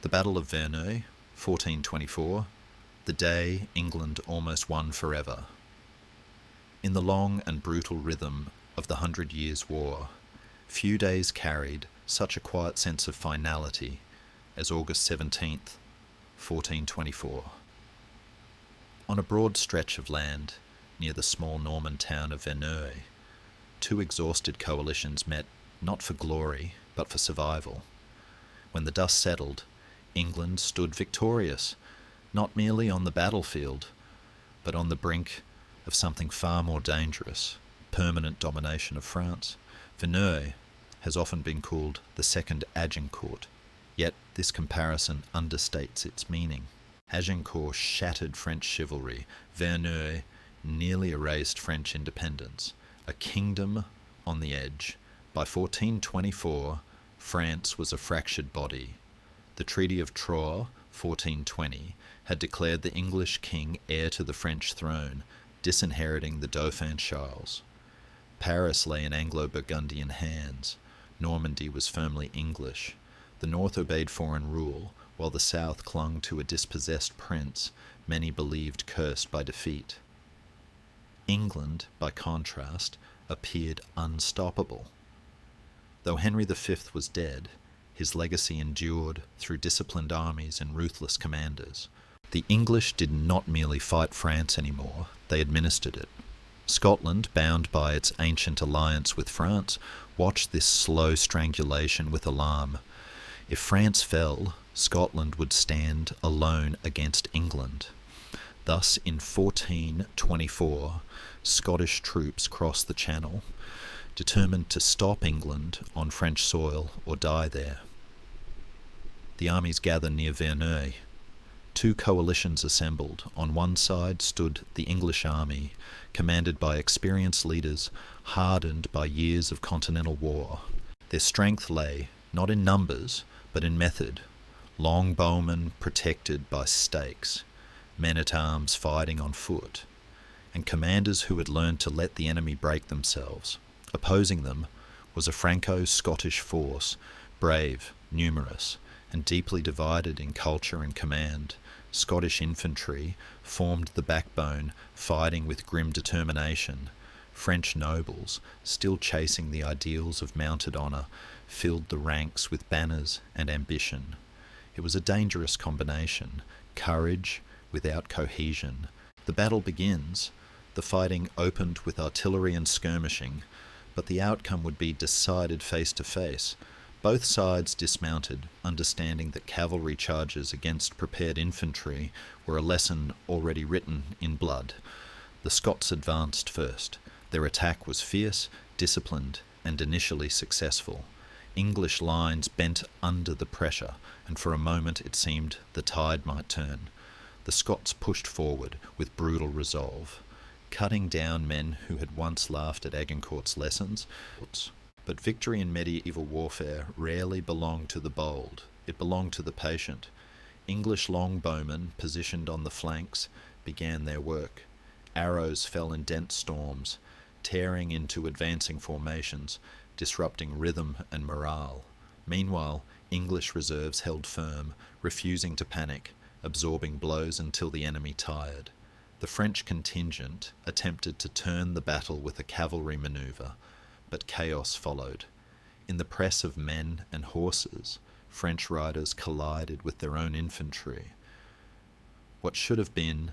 The Battle of Verneuil, 1424, the day England almost won forever. In the long and brutal rhythm of the 100 Years' War, few days carried such a quiet sense of finality as August 17th, 1424. On a broad stretch of land near the small Norman town of Verneuil, two exhausted coalitions met not for glory but for survival. When the dust settled, England stood victorious, not merely on the battlefield, but on the brink of something far more dangerous, permanent domination of France. Verneuil has often been called the Second Agincourt, yet this comparison understates its meaning. Agincourt shattered French chivalry. Verneuil nearly erased French independence. A kingdom on the edge. By 1424, France was a fractured body. The Treaty of Troyes, 1420, had declared the English king heir to the French throne, disinheriting the Dauphin Charles. Paris lay in Anglo-Burgundian hands. Normandy was firmly English. The north obeyed foreign rule, while the south clung to a dispossessed prince many believed cursed by defeat. England, by contrast, appeared unstoppable. Though Henry V was dead, his legacy endured through disciplined armies and ruthless commanders. The English did not merely fight France anymore, they administered it. Scotland, bound by its ancient alliance with France, watched this slow strangulation with alarm. If France fell, Scotland would stand alone against England. Thus, in 1424, Scottish troops crossed the Channel, determined to stop England on French soil or die there. The armies gathered near Verneuil. Two coalitions assembled. On one side stood the English army, commanded by experienced leaders, hardened by years of continental war. Their strength lay not in numbers, but in method. Longbowmen protected by stakes, men-at-arms fighting on foot, and commanders who had learned to let the enemy break themselves. Opposing them was a Franco-Scottish force, brave, numerous, and deeply divided in culture and command. Scottish infantry formed the backbone, fighting with grim determination. French nobles, still chasing the ideals of mounted honour, filled the ranks with banners and ambition. It was a dangerous combination, courage without cohesion. The battle begins. The fighting opened with artillery and skirmishing, but the outcome would be decided face to face. Both sides dismounted, understanding that cavalry charges against prepared infantry were a lesson already written in blood. The Scots advanced first. Their attack was fierce, disciplined, and initially successful. English lines bent under the pressure, and for a moment it seemed the tide might turn. The Scots pushed forward with brutal resolve, cutting down men who had once laughed at Agincourt's lessons. But victory in medieval warfare rarely belonged to the bold. It belonged to the patient. English longbowmen, positioned on the flanks, began their work. Arrows fell in dense storms, tearing into advancing formations, disrupting rhythm and morale. Meanwhile, English reserves held firm, refusing to panic, absorbing blows until the enemy tired. The French contingent attempted to turn the battle with a cavalry manoeuvre, but chaos followed. In the press of men and horses, French riders collided with their own infantry. What should have been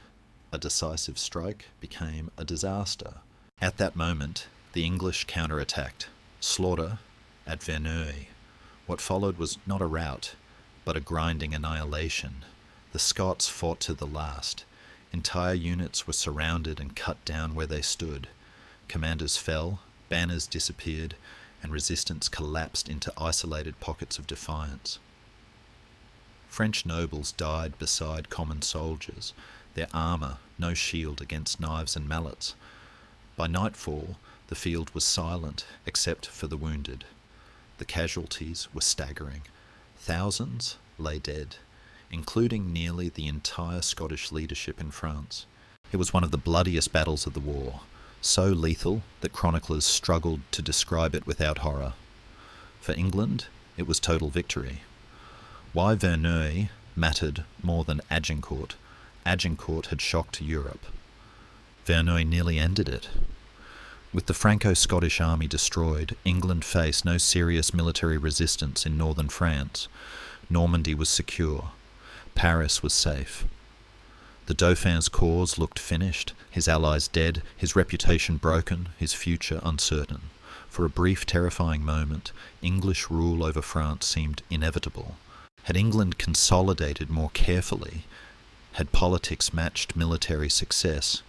a decisive strike became a disaster. At that moment, the English counterattacked. Slaughter at Verneuil. What followed was not a rout, but a grinding annihilation. The Scots fought to the last. Entire units were surrounded and cut down where they stood. Commanders fell, banners disappeared, and resistance collapsed into isolated pockets of defiance. French nobles died beside common soldiers, their armour no shield against knives and mallets. By nightfall, the field was silent except for the wounded. The casualties were staggering. Thousands lay dead, including nearly the entire Scottish leadership in France. It was one of the bloodiest battles of the war, so lethal that chroniclers struggled to describe it without horror. For England, it was total victory. Why Verneuil mattered more than Agincourt. Agincourt had shocked Europe. Verneuil nearly ended it. With the Franco-Scottish army destroyed, England faced no serious military resistance in northern France. Normandy was secure. Paris was safe. The Dauphin's cause looked finished, his allies dead, his reputation broken, his future uncertain. For a brief, terrifying moment, English rule over France seemed inevitable. Had England consolidated more carefully, had politics matched military success,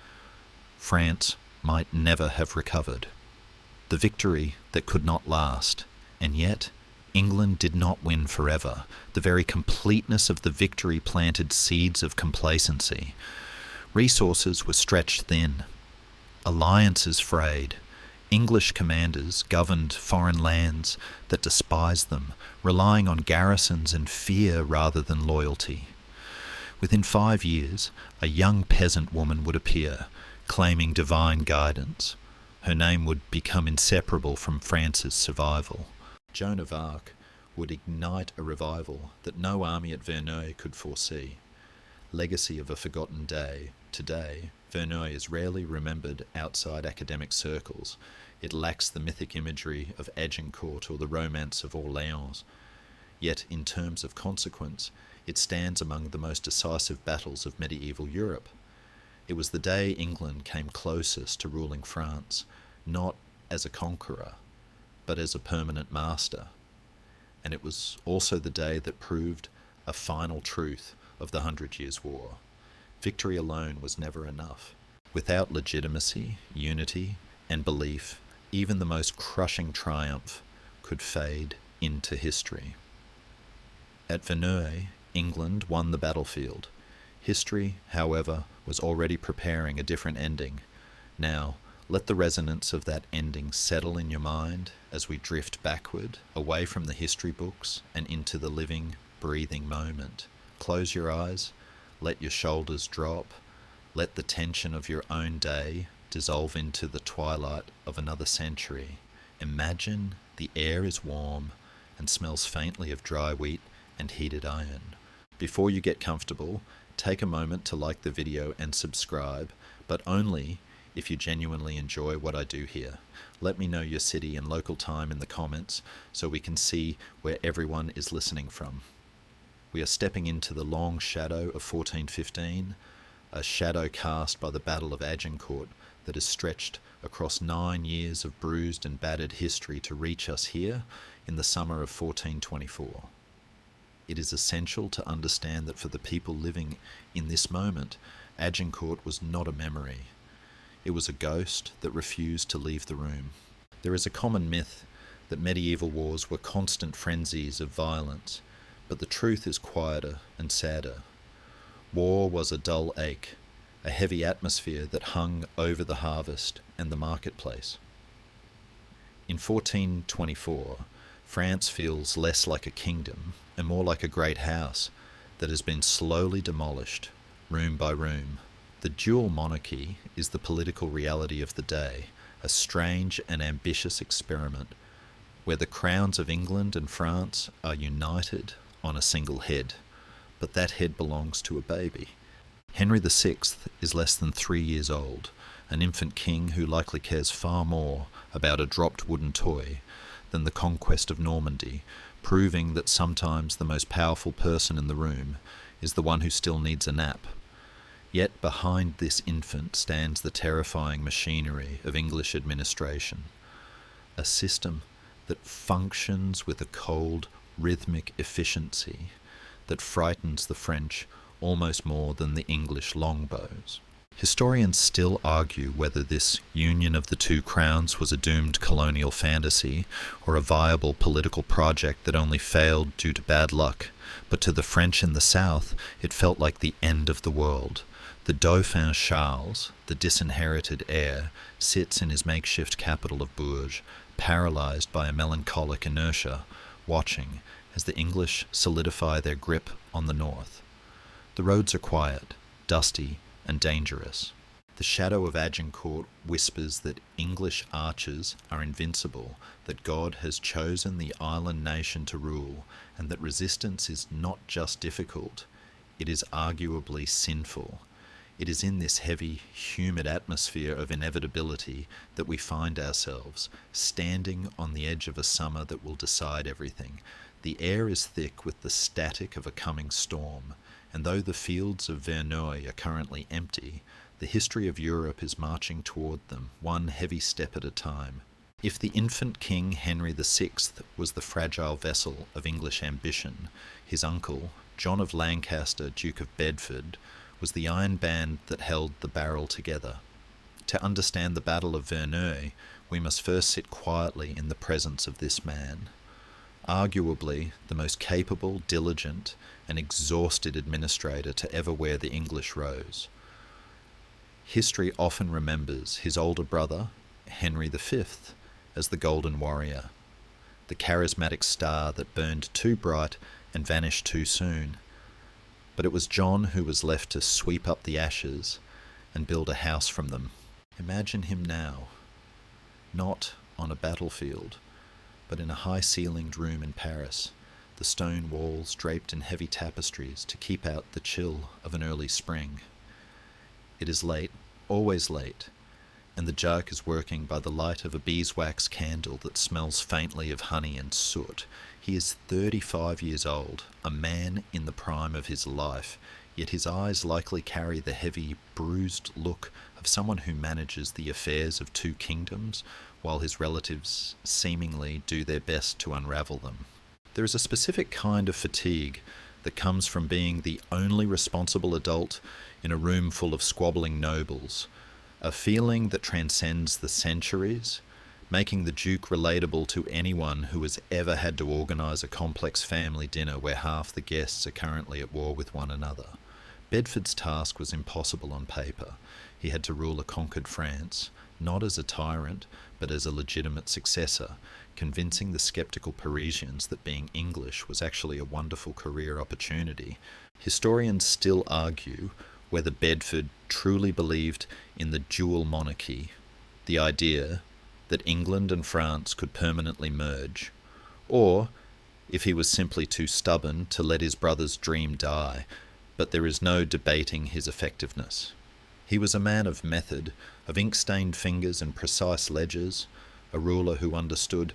France might never have recovered. The victory that could not last, and yet England did not win forever. The very completeness of the victory planted seeds of complacency. Resources were stretched thin. Alliances frayed. English commanders governed foreign lands that despised them, relying on garrisons and fear rather than loyalty. Within 5 years, a young peasant woman would appear, claiming divine guidance. Her name would become inseparable from France's survival. Joan of Arc would ignite a revival that no army at Verneuil could foresee. Legacy of a forgotten day. Today, Verneuil is rarely remembered outside academic circles. It lacks the mythic imagery of Agincourt or the romance of Orleans. Yet, in terms of consequence, it stands among the most decisive battles of medieval Europe. It was the day England came closest to ruling France, not as a conqueror, but as a permanent master. And it was also the day that proved a final truth of the 100 Years' War. Victory alone was never enough. Without legitimacy, unity, and belief, even the most crushing triumph could fade into history. At Verneuil, England won the battlefield. History, however, was already preparing a different ending. Now, let the resonance of that ending settle in your mind as we drift backward, away from the history books and into the living, breathing moment. Close your eyes, let your shoulders drop, let the tension of your own day dissolve into the twilight of another century. Imagine the air is warm and smells faintly of dry wheat and heated iron. Before you get comfortable, take a moment to like the video and subscribe, but only if you genuinely enjoy what I do here. Let me know your city and local time in the comments so we can see where everyone is listening from. We are stepping into the long shadow of 1415, a shadow cast by the Battle of Agincourt that has stretched across 9 years of bruised and battered history to reach us here in the summer of 1424. It is essential to understand that for the people living in this moment, Agincourt was not a memory. It was a ghost that refused to leave the room. There is a common myth that medieval wars were constant frenzies of violence, but the truth is quieter and sadder. War was a dull ache, a heavy atmosphere that hung over the harvest and the marketplace. In 1424, France feels less like a kingdom and more like a great house that has been slowly demolished, room by room. The dual monarchy is the political reality of the day, a strange and ambitious experiment where the crowns of England and France are united on a single head, but that head belongs to a baby. Henry VI is less than 3 years old, an infant king who likely cares far more about a dropped wooden toy than the conquest of Normandy, proving that sometimes the most powerful person in the room is the one who still needs a nap. Yet behind this infant stands the terrifying machinery of English administration, a system that functions with a cold, rhythmic efficiency that frightens the French almost more than the English longbows. Historians still argue whether this union of the two crowns was a doomed colonial fantasy or a viable political project that only failed due to bad luck, but to the French in the south it felt like the end of the world. The Dauphin Charles, the disinherited heir, sits in his makeshift capital of Bourges, paralysed by a melancholic inertia, watching as the English solidify their grip on the north. The roads are quiet, dusty, and dangerous. The shadow of Agincourt whispers that English archers are invincible, that God has chosen the island nation to rule, and that resistance is not just difficult, it is arguably sinful. It is in this heavy, humid atmosphere of inevitability that we find ourselves, standing on the edge of a summer that will decide everything. The air is thick with the static of a coming storm, and though the fields of Verneuil are currently empty, the history of Europe is marching toward them, one heavy step at a time. If the infant King Henry VI was the fragile vessel of English ambition, his uncle, John of Lancaster, Duke of Bedford, was the iron band that held the barrel together. To understand the Battle of Verneuil, we must first sit quietly in the presence of this man. Arguably the most capable, diligent, and exhausted administrator to ever wear the English rose. History often remembers his older brother, Henry V, as the Golden Warrior, the charismatic star that burned too bright and vanished too soon. But it was John who was left to sweep up the ashes and build a house from them. Imagine him now, not on a battlefield, but in a high-ceilinged room in Paris, the stone walls draped in heavy tapestries to keep out the chill of an early spring. It is late, always late, and the jug is working by the light of a beeswax candle that smells faintly of honey and soot. He is 35 years old, a man in the prime of his life, yet his eyes likely carry the heavy, bruised look of someone who manages the affairs of two kingdoms, while his relatives seemingly do their best to unravel them. There is a specific kind of fatigue that comes from being the only responsible adult in a room full of squabbling nobles, a feeling that transcends the centuries, making the Duke relatable to anyone who has ever had to organise a complex family dinner where half the guests are currently at war with one another. Bedford's task was impossible on paper. He had to rule a conquered France, not as a tyrant, but as a legitimate successor, convincing the sceptical Parisians that being English was actually a wonderful career opportunity. Historians still argue whether Bedford truly believed in the dual monarchy, the idea that England and France could permanently merge, or if he was simply too stubborn to let his brother's dream die, but there is no debating his effectiveness. He was a man of method, of ink-stained fingers and precise ledgers, a ruler who understood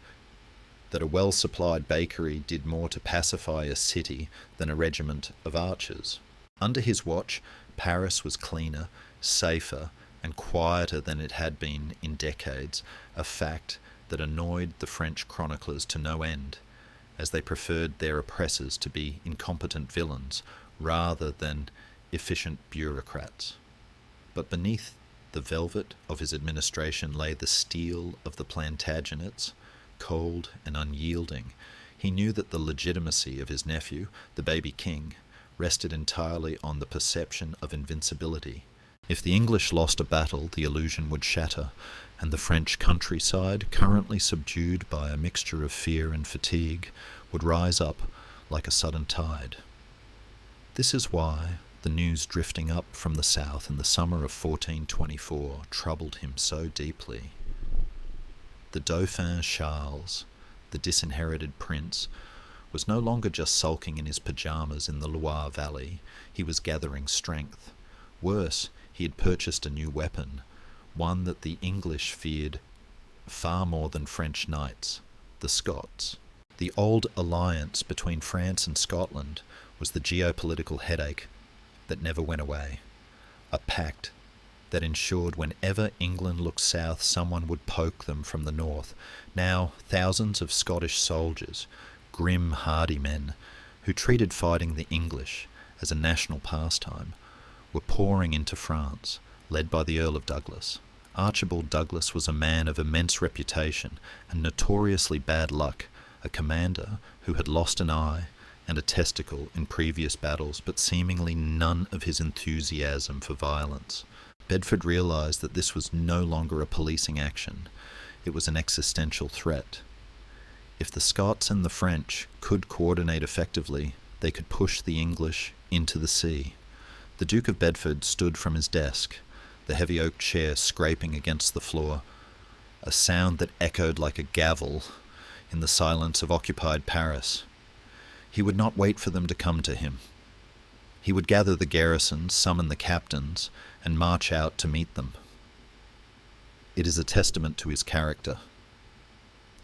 that a well-supplied bakery did more to pacify a city than a regiment of archers. Under his watch, Paris was cleaner, safer, and quieter than it had been in decades, a fact that annoyed the French chroniclers to no end, as they preferred their oppressors to be incompetent villains rather than efficient bureaucrats. But beneath the velvet of his administration lay the steel of the Plantagenets, cold and unyielding. He knew that the legitimacy of his nephew, the baby king, rested entirely on the perception of invincibility. If the English lost a battle, the illusion would shatter, and the French countryside, currently subdued by a mixture of fear and fatigue, would rise up like a sudden tide. This is why the news drifting up from the south in the summer of 1424 troubled him so deeply. The Dauphin Charles, the disinherited prince, was no longer just sulking in his pyjamas in the Loire Valley. He was gathering strength. Worse, he had purchased a new weapon, one that the English feared far more than French knights, the Scots. The old alliance between France and Scotland was the geopolitical headache that never went away, a pact that ensured whenever England looked south, someone would poke them from the north. Now, thousands of Scottish soldiers, grim, hardy men, who treated fighting the English as a national pastime, were pouring into France, led by the Earl of Douglas. Archibald Douglas was a man of immense reputation and notoriously bad luck, a commander who had lost an eye and a testicle in previous battles, but seemingly none of his enthusiasm for violence. Bedford realised that this was no longer a policing action. It was an existential threat. If the Scots and the French could coordinate effectively, they could push the English into the sea. The Duke of Bedford stood from his desk, the heavy oak chair scraping against the floor, a sound that echoed like a gavel in the silence of occupied Paris. He would not wait for them to come to him. He would gather the garrison, summon the captains, and march out to meet them. It is a testament to his character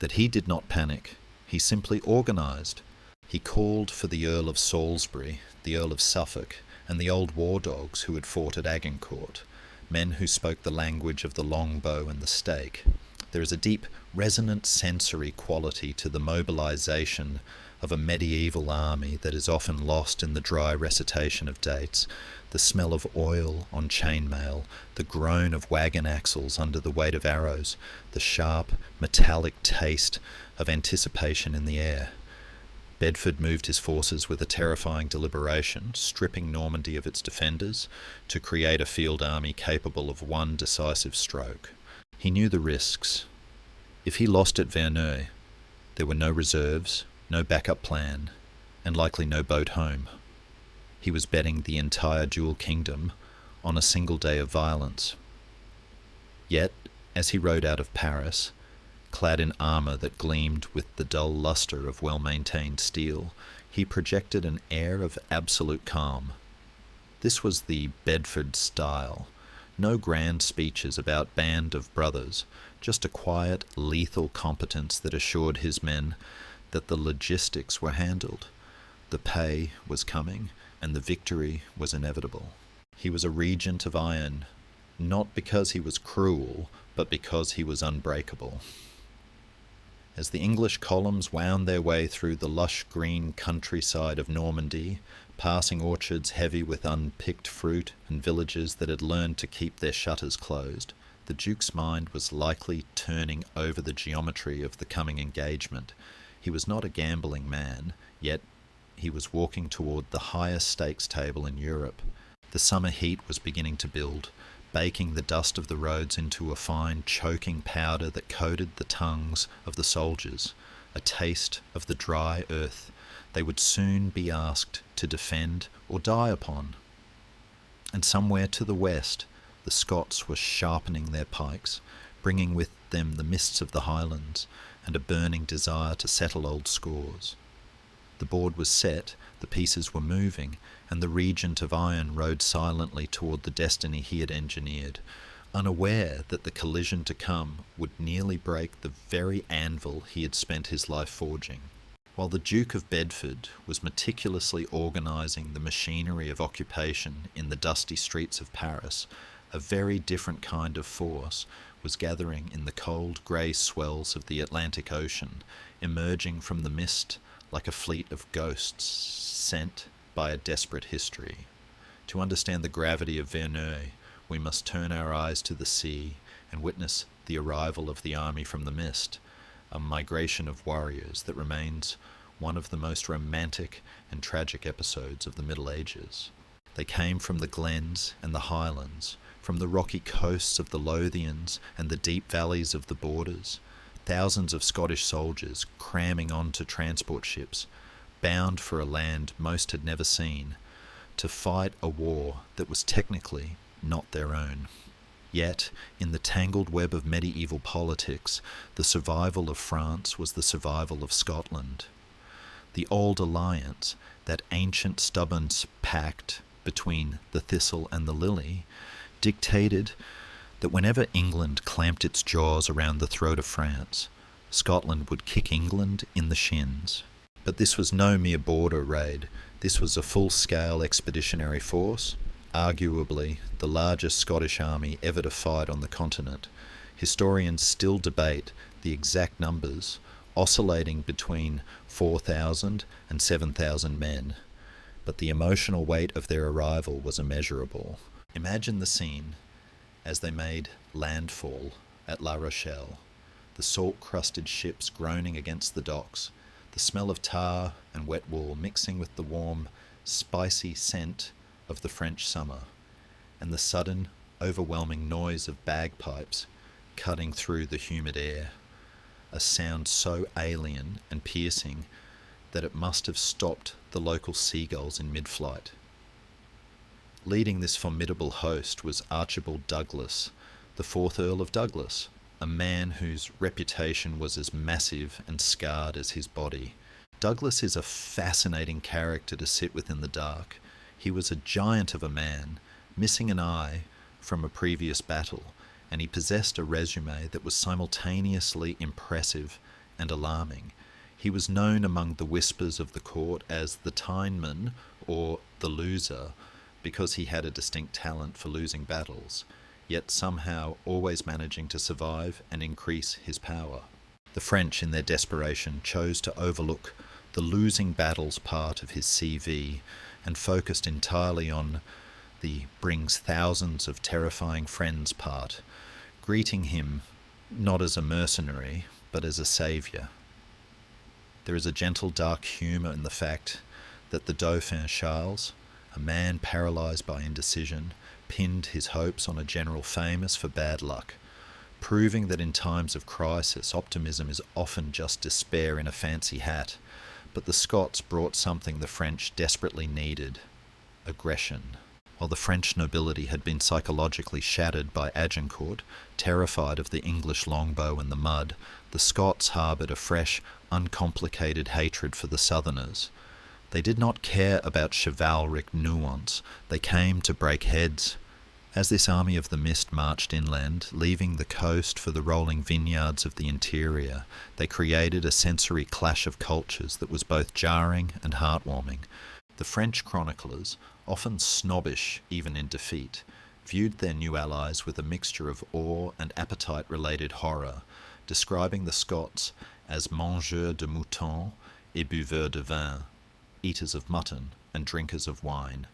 that he did not panic. He simply organised. He called for the Earl of Salisbury, the Earl of Suffolk, and the old war dogs who had fought at Agincourt, men who spoke the language of the longbow and the stake. There is a deep, resonant sensory quality to the mobilisation of a medieval army that is often lost in the dry recitation of dates, the smell of oil on chainmail, the groan of wagon axles under the weight of arrows, the sharp, metallic taste of anticipation in the air. Bedford moved his forces with a terrifying deliberation, stripping Normandy of its defenders to create a field army capable of one decisive stroke. He knew the risks. If he lost at Verneuil, there were no reserves, no backup plan, and likely no boat home. He was betting the entire dual kingdom on a single day of violence. Yet, as he rode out of Paris, clad in armour that gleamed with the dull lustre of well-maintained steel, he projected an air of absolute calm. This was the Bedford style. No grand speeches about band of brothers, just a quiet, lethal competence that assured his men that the logistics were handled. The pay was coming, and the victory was inevitable. He was a regent of iron, not because he was cruel, but because he was unbreakable. As the English columns wound their way through the lush green countryside of Normandy, passing orchards heavy with unpicked fruit and villages that had learned to keep their shutters closed, the Duke's mind was likely turning over the geometry of the coming engagement. He was not a gambling man, yet he was walking toward the highest stakes table in Europe. The summer heat was beginning to build, baking the dust of the roads into a fine, choking powder that coated the tongues of the soldiers, a taste of the dry earth they would soon be asked to defend or die upon. And somewhere to the west, the Scots were sharpening their pikes, bringing with them the mists of the Highlands and a burning desire to settle old scores. The board was set, the pieces were moving, and the regent of iron rode silently toward the destiny he had engineered, unaware that the collision to come would nearly break the very anvil he had spent his life forging. While the Duke of Bedford was meticulously organising the machinery of occupation in the dusty streets of Paris, a very different kind of force was gathering in the cold grey swells of the Atlantic Ocean, emerging from the mist like a fleet of ghosts sent by a desperate history. To understand the gravity of Verneuil, we must turn our eyes to the sea and witness the arrival of the army from the mist, a migration of warriors that remains one of the most romantic and tragic episodes of the Middle Ages. They came from the glens and the highlands, from the rocky coasts of the Lothians and the deep valleys of the borders, thousands of Scottish soldiers cramming onto transport ships, bound for a land most had never seen, to fight a war that was technically not their own. Yet, in the tangled web of medieval politics, the survival of France was the survival of Scotland. The old alliance, that ancient stubborn pact between the thistle and the lily, dictated that whenever England clamped its jaws around the throat of France, Scotland would kick England in the shins. But this was no mere border raid. This was a full-scale expeditionary force, arguably the largest Scottish army ever to fight on the continent. Historians still debate the exact numbers, oscillating between 4,000 and 7,000 men, but the emotional weight of their arrival was immeasurable. Imagine the scene as they made landfall at La Rochelle, the salt-crusted ships groaning against the docks, the smell of tar and wet wool mixing with the warm, spicy scent of the French summer, and the sudden, overwhelming noise of bagpipes cutting through the humid air, a sound so alien and piercing that it must have stopped the local seagulls in mid-flight. Leading this formidable host was Archibald Douglas, the 4th Earl of Douglas, a man whose reputation was as massive and scarred as his body. Douglas is a fascinating character to sit with in the dark. He was a giant of a man, missing an eye from a previous battle, and he possessed a resume that was simultaneously impressive and alarming. He was known among the whispers of the court as the Tyneman, or the loser, because he had a distinct talent for losing battles, yet somehow always managing to survive and increase his power. The French, in their desperation, chose to overlook the losing battles part of his CV and focused entirely on the brings thousands of terrifying friends part, greeting him not as a mercenary, but as a saviour. There is a gentle dark humour in the fact that the Dauphin Charles, a man paralysed by indecision, pinned his hopes on a general famous for bad luck, proving that in times of crisis optimism is often just despair in a fancy hat. But the Scots brought something the French desperately needed: aggression. While the French nobility had been psychologically shattered by Agincourt, terrified of the English longbow and the mud, the Scots harboured a fresh, uncomplicated hatred for the Southerners. They did not care about chivalric nuance. They came to break heads. As this army of the mist marched inland, leaving the coast for the rolling vineyards of the interior, they created a sensory clash of cultures that was both jarring and heartwarming. The French chroniclers, often snobbish even in defeat, viewed their new allies with a mixture of awe and appetite-related horror, describing the Scots as mangeurs de moutons et buveurs de vin, eaters of mutton and drinkers of wine,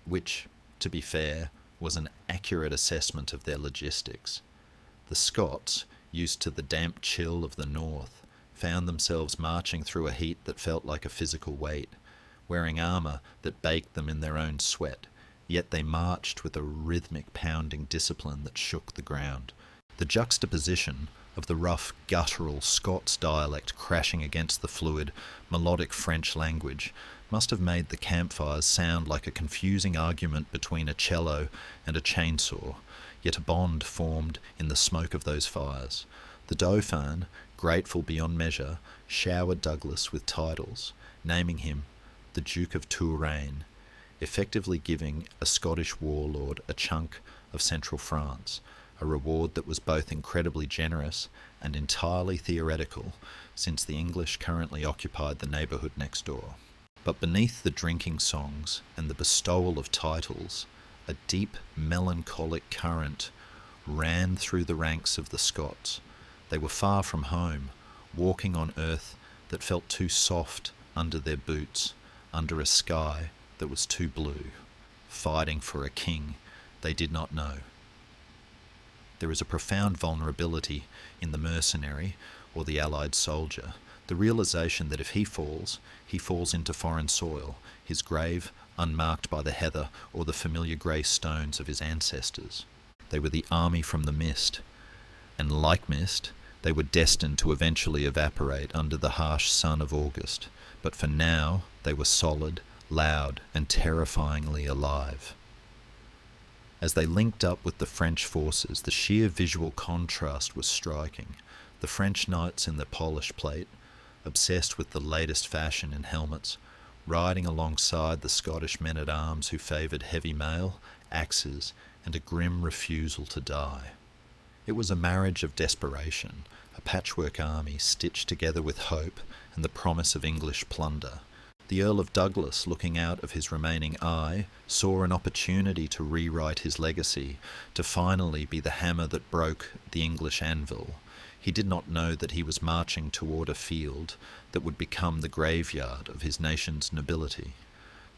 which, to be fair, was an accurate assessment of their logistics. The Scots, used to the damp chill of the north, found themselves marching through a heat that felt like a physical weight, wearing armour that baked them in their own sweat, yet they marched with a rhythmic pounding discipline that shook the ground. The juxtaposition of the rough, guttural Scots dialect crashing against the fluid, melodic French language must have made the campfires sound like a confusing argument between a cello and a chainsaw, yet a bond formed in the smoke of those fires. The Dauphin, grateful beyond measure, showered Douglas with titles, naming him the Duke of Touraine, effectively giving a Scottish warlord a chunk of central France, a reward that was both incredibly generous and entirely theoretical, since the English currently occupied the neighbourhood next door. But beneath the drinking songs and the bestowal of titles, a deep melancholic current ran through the ranks of the Scots. They were far from home, walking on earth that felt too soft under their boots, under a sky that was too blue, fighting for a king they did not know. There is a profound vulnerability in the mercenary or the allied soldier, the realization that if he falls into foreign soil, his grave unmarked by the heather or the familiar grey stones of his ancestors. They were the army from the mist, and like mist, they were destined to eventually evaporate under the harsh sun of August, but for now they were solid, loud, and terrifyingly alive. As they linked up with the French forces, the sheer visual contrast was striking. The French knights in their polished plate, obsessed with the latest fashion in helmets, riding alongside the Scottish men-at-arms who favoured heavy mail, axes, and a grim refusal to die. It was a marriage of desperation, a patchwork army stitched together with hope and the promise of English plunder. The Earl of Douglas, looking out of his remaining eye, saw an opportunity to rewrite his legacy, to finally be the hammer that broke the English anvil. He did not know that he was marching toward a field that would become the graveyard of his nation's nobility.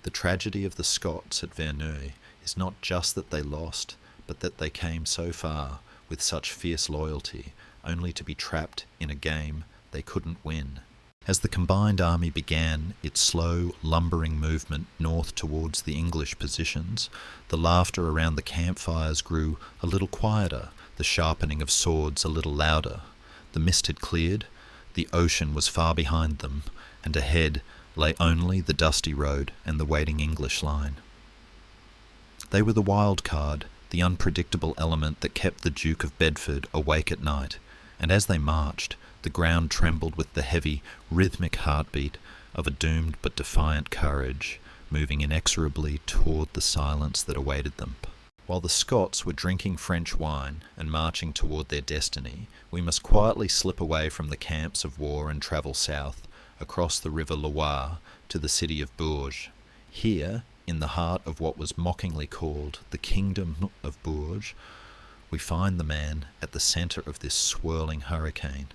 The tragedy of the Scots at Verneuil is not just that they lost, but that they came so far with such fierce loyalty, only to be trapped in a game they couldn't win. As the combined army began its slow, lumbering movement north towards the English positions, the laughter around the campfires grew a little quieter, the sharpening of swords a little louder. The mist had cleared, the ocean was far behind them, and ahead lay only the dusty road and the waiting English line. They were the wild card, the unpredictable element that kept the Duke of Bedford awake at night, and as they marched, the ground trembled with the heavy, rhythmic heartbeat of a doomed but defiant courage, moving inexorably toward the silence that awaited them. While the Scots were drinking French wine and marching toward their destiny, we must quietly slip away from the camps of war and travel south, across the river Loire, to the city of Bourges. Here, in the heart of what was mockingly called the Kingdom of Bourges, we find the man at the centre of this swirling hurricane,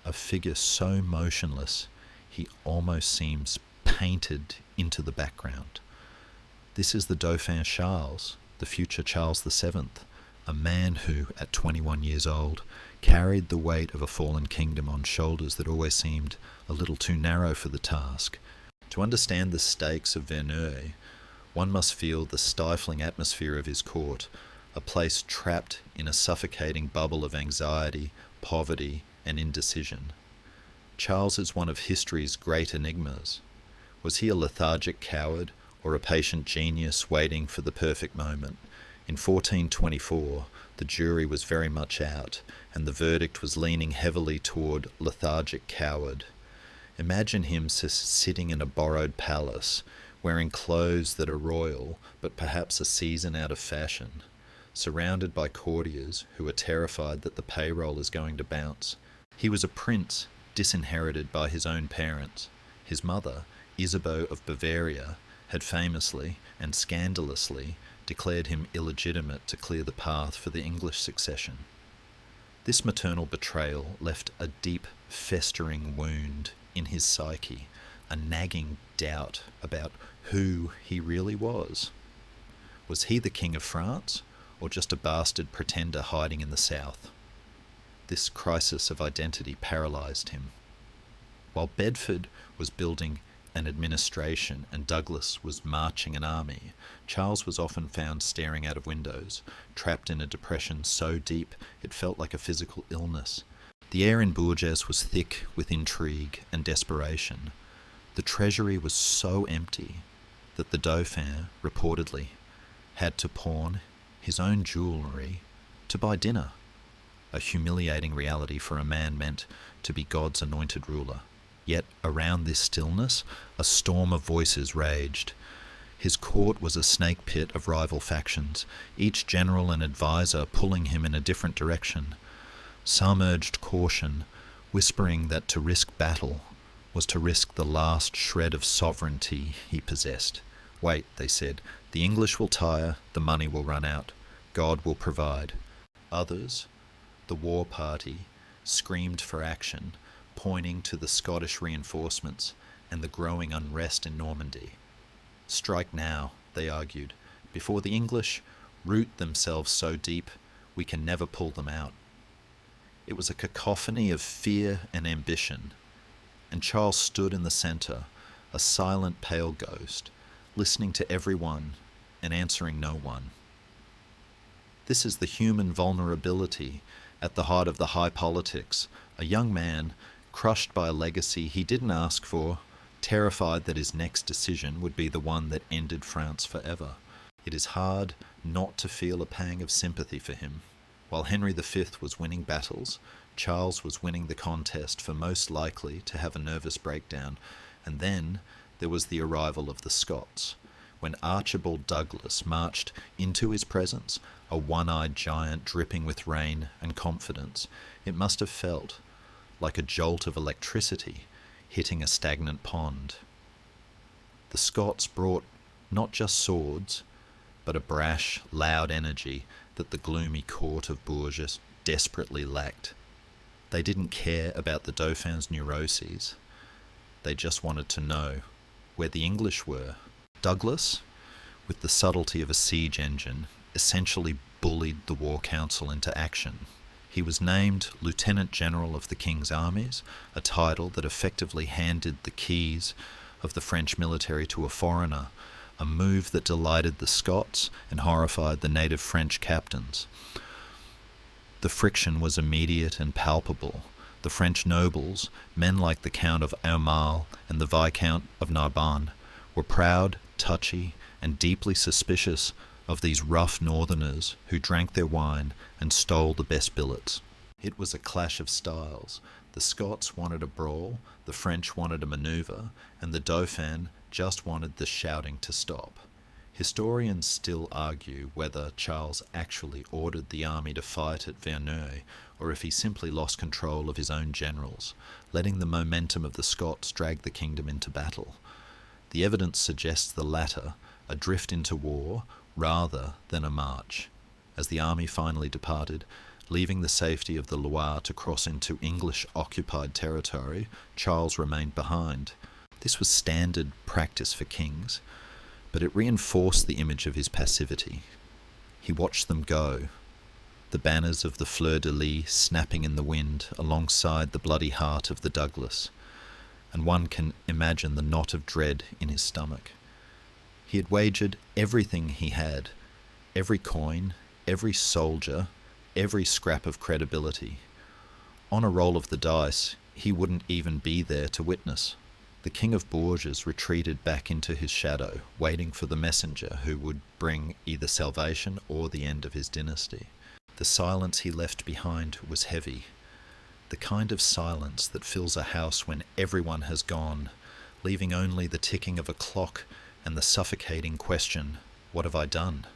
a figure so motionless he almost seems painted into the background. This is the Dauphin Charles, the future Charles VII, a man who, at 21 years old, carried the weight of a fallen kingdom on shoulders that always seemed a little too narrow for the task. To understand the stakes of Verneuil, one must feel the stifling atmosphere of his court, a place trapped in a suffocating bubble of anxiety, poverty, and indecision. Charles is one of history's great enigmas. Was he a lethargic coward, or a patient genius waiting for the perfect moment? In 1424, the jury was very much out, and the verdict was leaning heavily toward lethargic coward. Imagine him sitting in a borrowed palace, wearing clothes that are royal, but perhaps a season out of fashion, surrounded by courtiers who are terrified that the payroll is going to bounce. He was a prince, disinherited by his own parents. His mother, Isabeau of Bavaria, had famously and scandalously declared him illegitimate to clear the path for the English succession. This maternal betrayal left a deep, festering wound in his psyche, a nagging doubt about who he really was. Was he the King of France, or just a bastard pretender hiding in the south? This crisis of identity paralysed him. While Bedford was building an administration and Douglas was marching an army, Charles was often found staring out of windows, trapped in a depression so deep it felt like a physical illness. The air in Bourges was thick with intrigue and desperation. The treasury was so empty that the Dauphin, reportedly, had to pawn his own jewellery to buy dinner, a humiliating reality for a man meant to be God's anointed ruler. Yet around this stillness, a storm of voices raged. His court was a snake pit of rival factions, each general and advisor pulling him in a different direction. Some urged caution, whispering that to risk battle was to risk the last shred of sovereignty he possessed. Wait, they said, the English will tire, the money will run out, God will provide. Others, the war party, screamed for action, pointing to the Scottish reinforcements and the growing unrest in Normandy. Strike now, they argued, before the English root themselves so deep we can never pull them out. It was a cacophony of fear and ambition, and Charles stood in the centre, a silent pale ghost, listening to everyone and answering no one. This is the human vulnerability at the heart of the high politics, a young man crushed by a legacy he didn't ask for, terrified that his next decision would be the one that ended France forever. It is hard not to feel a pang of sympathy for him. While Henry V was winning battles, Charles was winning the contest for most likely to have a nervous breakdown, and then there was the arrival of the Scots. When Archibald Douglas marched into his presence, a one-eyed giant dripping with rain and confidence, it must have felt like a jolt of electricity hitting a stagnant pond. The Scots brought not just swords, but a brash, loud energy that the gloomy court of Bourges desperately lacked. They didn't care about the Dauphin's neuroses. They just wanted to know where the English were. Douglas, with the subtlety of a siege engine, essentially bullied the War Council into action. He was named Lieutenant General of the King's armies, a title that effectively handed the keys of the French military to a foreigner, a move that delighted the Scots and horrified the native French captains. The friction was immediate and palpable. The French nobles, men like the Count of Aumale and the Viscount of Narbonne, were proud, touchy, and deeply suspicious of these rough northerners who drank their wine and stole the best billets. It was a clash of styles. The Scots wanted a brawl, the French wanted a manoeuvre, and the Dauphin just wanted the shouting to stop. Historians still argue whether Charles actually ordered the army to fight at Verneuil, or if he simply lost control of his own generals, letting the momentum of the Scots drag the kingdom into battle. The evidence suggests the latter, a drift into war, rather than a march. As the army finally departed, leaving the safety of the Loire to cross into English-occupied territory, Charles remained behind. This was standard practice for kings, but it reinforced the image of his passivity. He watched them go, the banners of the fleur-de-lis snapping in the wind alongside the bloody heart of the Douglas, and one can imagine the knot of dread in his stomach. He had wagered everything he had, every coin, every soldier, every scrap of credibility. On a roll of the dice, he wouldn't even be there to witness. The King of Bourges retreated back into his shadow, waiting for the messenger who would bring either salvation or the end of his dynasty. The silence he left behind was heavy, the kind of silence that fills a house when everyone has gone, leaving only the ticking of a clock and the suffocating question, "What have I done?"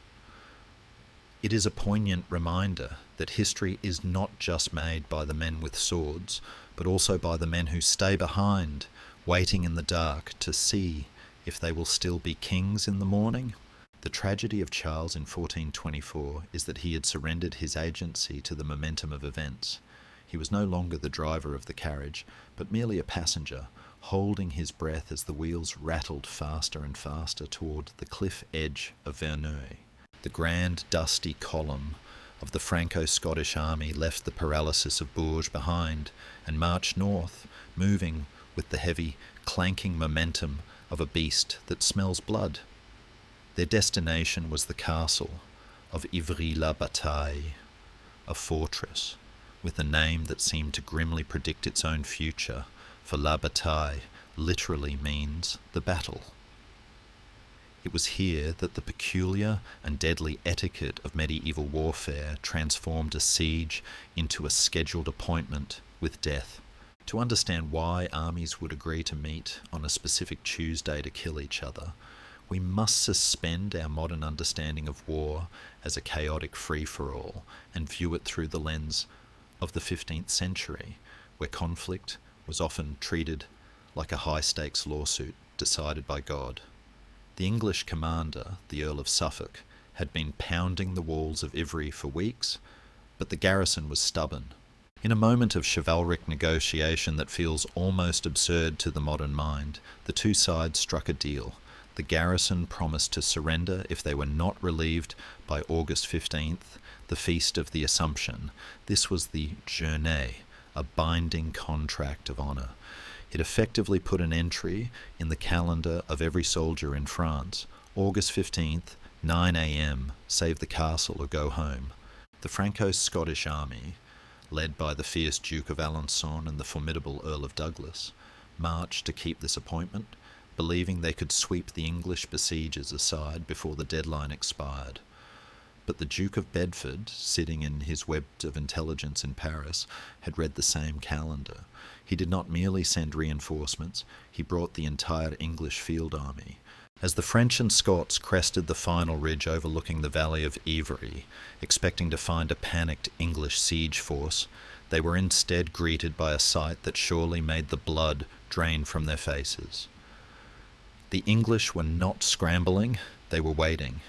It is a poignant reminder that history is not just made by the men with swords, but also by the men who stay behind, waiting in the dark to see if they will still be kings in the morning. The tragedy of Charles in 1424 is that he had surrendered his agency to the momentum of events. He was no longer the driver of the carriage, but merely a passenger, holding his breath as the wheels rattled faster and faster toward the cliff edge of Verneuil. The grand, dusty column of the Franco-Scottish army left the paralysis of Bourges behind and marched north, moving with the heavy, clanking momentum of a beast that smells blood. Their destination was the castle of Ivry-la-Bataille, a fortress with a name that seemed to grimly predict its own future, for La Bataille literally means the battle. It was here that the peculiar and deadly etiquette of medieval warfare transformed a siege into a scheduled appointment with death. To understand why armies would agree to meet on a specific Tuesday to kill each other, we must suspend our modern understanding of war as a chaotic free-for-all and view it through the lens of the 15th century, where conflict was often treated like a high-stakes lawsuit decided by God. The English commander, the Earl of Suffolk, had been pounding the walls of Ivry for weeks, but the garrison was stubborn. In a moment of chivalric negotiation that feels almost absurd to the modern mind, the two sides struck a deal. The garrison promised to surrender if they were not relieved by August 15th, the Feast of the Assumption. This was the journée, a binding contract of honour. It effectively put an entry in the calendar of every soldier in France. August 15th, 9 a.m, save the castle or go home. The Franco-Scottish army, led by the fierce Duke of Alençon and the formidable Earl of Douglas, marched to keep this appointment, believing they could sweep the English besiegers aside before the deadline expired. But the Duke of Bedford, sitting in his web of intelligence in Paris, had read the same calendar. He did not merely send reinforcements, he brought the entire English field army. As the French and Scots crested the final ridge overlooking the valley of Ivry, expecting to find a panicked English siege force, they were instead greeted by a sight that surely made the blood drain from their faces. The English were not scrambling, they were waiting.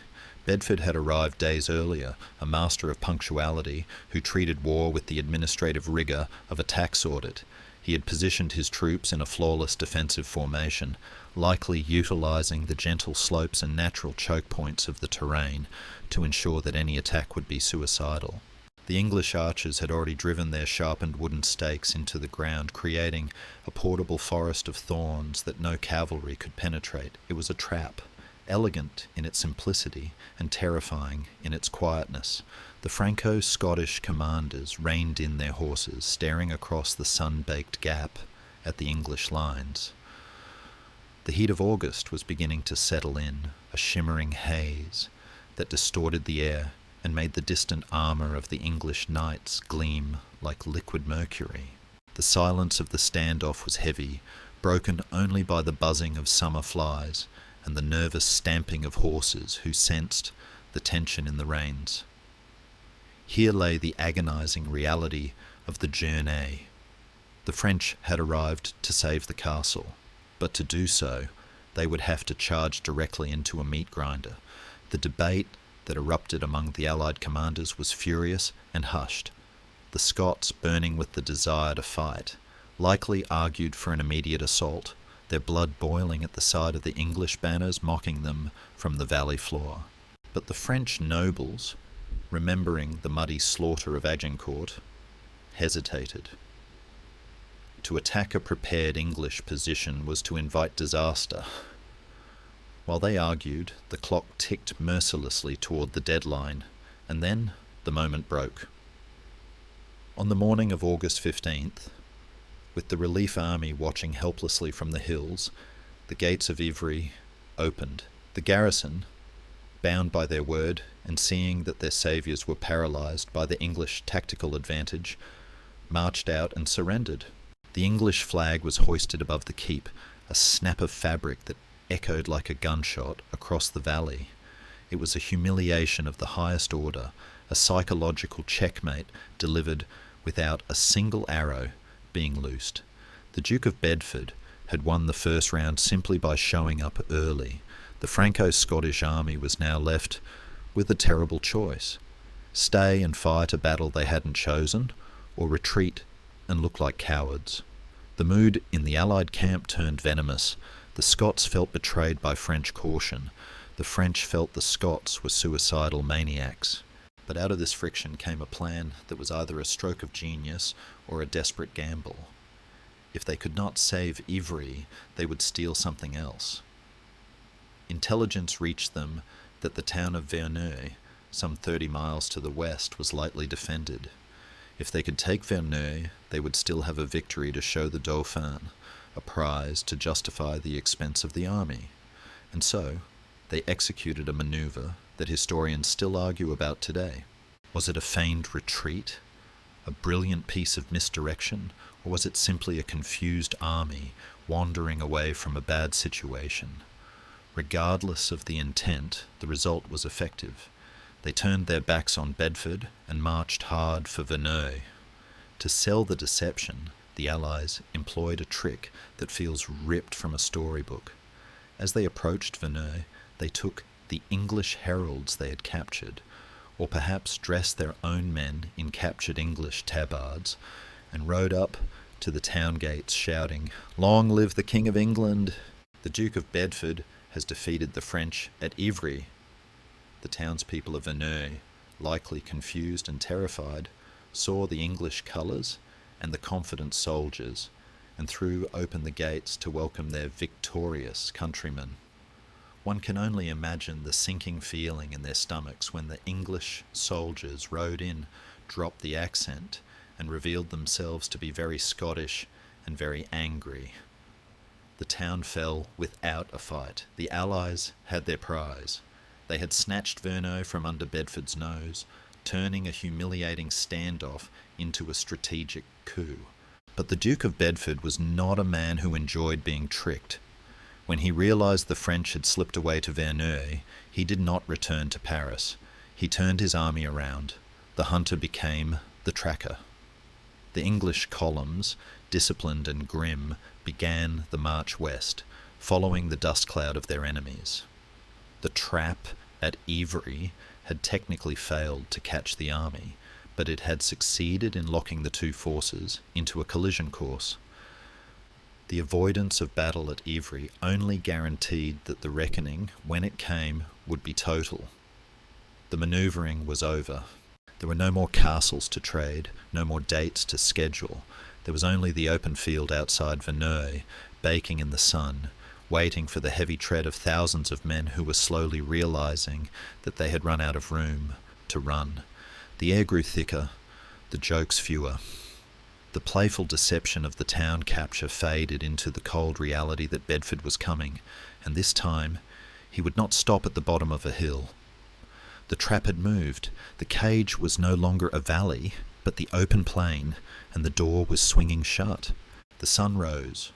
Bedford had arrived days earlier, a master of punctuality who treated war with the administrative rigour of a tax audit. He had positioned his troops in a flawless defensive formation, likely utilising the gentle slopes and natural choke points of the terrain to ensure that any attack would be suicidal. The English archers had already driven their sharpened wooden stakes into the ground, creating a portable forest of thorns that no cavalry could penetrate. It was a trap, elegant in its simplicity and terrifying in its quietness. The Franco-Scottish commanders reined in their horses, staring across the sun-baked gap at the English lines. The heat of August was beginning to settle in, a shimmering haze. that distorted the air and made the distant armour of the English knights gleam like liquid mercury. The silence of the standoff was heavy, broken only by the buzzing of summer flies and the nervous stamping of horses who sensed the tension in the reins. Here lay the agonizing reality of the journey. The French had arrived to save the castle, but to do so, they would have to charge directly into a meat grinder. The debate that erupted among the Allied commanders was furious and hushed. The Scots, burning with the desire to fight, likely argued for an immediate assault, their blood boiling at the sight of the English banners mocking them from the valley floor. But the French nobles, remembering the muddy slaughter of Agincourt, hesitated. To attack a prepared English position was to invite disaster. While they argued, the clock ticked mercilessly toward the deadline, and then the moment broke. On the morning of August 15th, with the relief army watching helplessly from the hills, the gates of Ivry opened. The garrison, bound by their word and seeing that their saviours were paralysed by the English tactical advantage, marched out and surrendered. The English flag was hoisted above the keep, a snap of fabric that echoed like a gunshot across the valley. It was a humiliation of the highest order, a psychological checkmate delivered without a single arrow being loosed. The Duke of Bedford had won the first round simply by showing up early. The Franco-Scottish army was now left with a terrible choice: stay and fight a battle they hadn't chosen, or retreat and look like cowards. The mood in the Allied camp turned venomous. The Scots felt betrayed by French caution. The French felt the Scots were suicidal maniacs. But out of this friction came a plan that was either a stroke of genius or a desperate gamble. If they could not save Ivry, they would steal something else. Intelligence reached them that the town of Verneuil, some 30 miles to the west, was lightly defended. If they could take Verneuil, they would still have a victory to show the Dauphin, a prize to justify the expense of the army. And so, they executed a manoeuvre that historians still argue about today. Was it a feigned retreat, a brilliant piece of misdirection, or was it simply a confused army wandering away from a bad situation? Regardless of the intent, the result was effective. They turned their backs on Bedford and marched hard for Verneuil. To sell the deception, the Allies employed a trick that feels ripped from a storybook. As they approached Verneuil, they took the English heralds they had captured, or perhaps dressed their own men in captured English tabards, and rode up to the town gates shouting, "Long live the King of England! The Duke of Bedford has defeated the French at Ivry." The townspeople of Verneuil, likely confused and terrified, saw the English colours and the confident soldiers, and threw open the gates to welcome their victorious countrymen. One can only imagine the sinking feeling in their stomachs when the English soldiers rode in, dropped the accent, and revealed themselves to be very Scottish and very angry. The town fell without a fight. The Allies had their prize. They had snatched Verneuil from under Bedford's nose, turning a humiliating standoff into a strategic coup. But the Duke of Bedford was not a man who enjoyed being tricked. When he realised the French had slipped away to Verneuil, he did not return to Paris. He turned his army around. The hunter became the tracker. The English columns, disciplined and grim, began the march west, following the dust cloud of their enemies. The trap at Ivry had technically failed to catch the army, but it had succeeded in locking the two forces into a collision course. The avoidance of battle at Ivry only guaranteed that the reckoning, when it came, would be total. The manoeuvring was over. There were no more castles to trade, no more dates to schedule. There was only the open field outside Verneuil, baking in the sun, waiting for the heavy tread of thousands of men who were slowly realising that they had run out of room to run. The air grew thicker, the jokes fewer. The playful deception of the town capture faded into the cold reality that Bedford was coming, and this time he would not stop at the bottom of a hill. The trap had moved. The cage was no longer a valley, but the open plain, and the door was swinging shut. The sun rose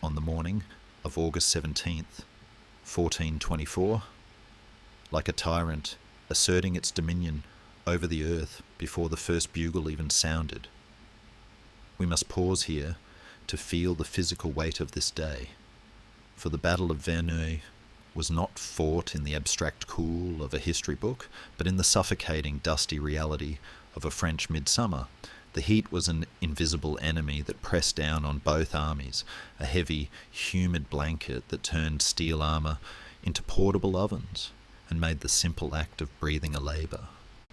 on the morning of August 17th, 1424, like a tyrant asserting its dominion over the earth before the first bugle even sounded. We must pause here to feel the physical weight of this day, for the Battle of Verneuil was not fought in the abstract cool of a history book, but in the suffocating, dusty reality of a French midsummer. The heat was an invisible enemy that pressed down on both armies, a heavy, humid blanket that turned steel armour into portable ovens and made the simple act of breathing a labour.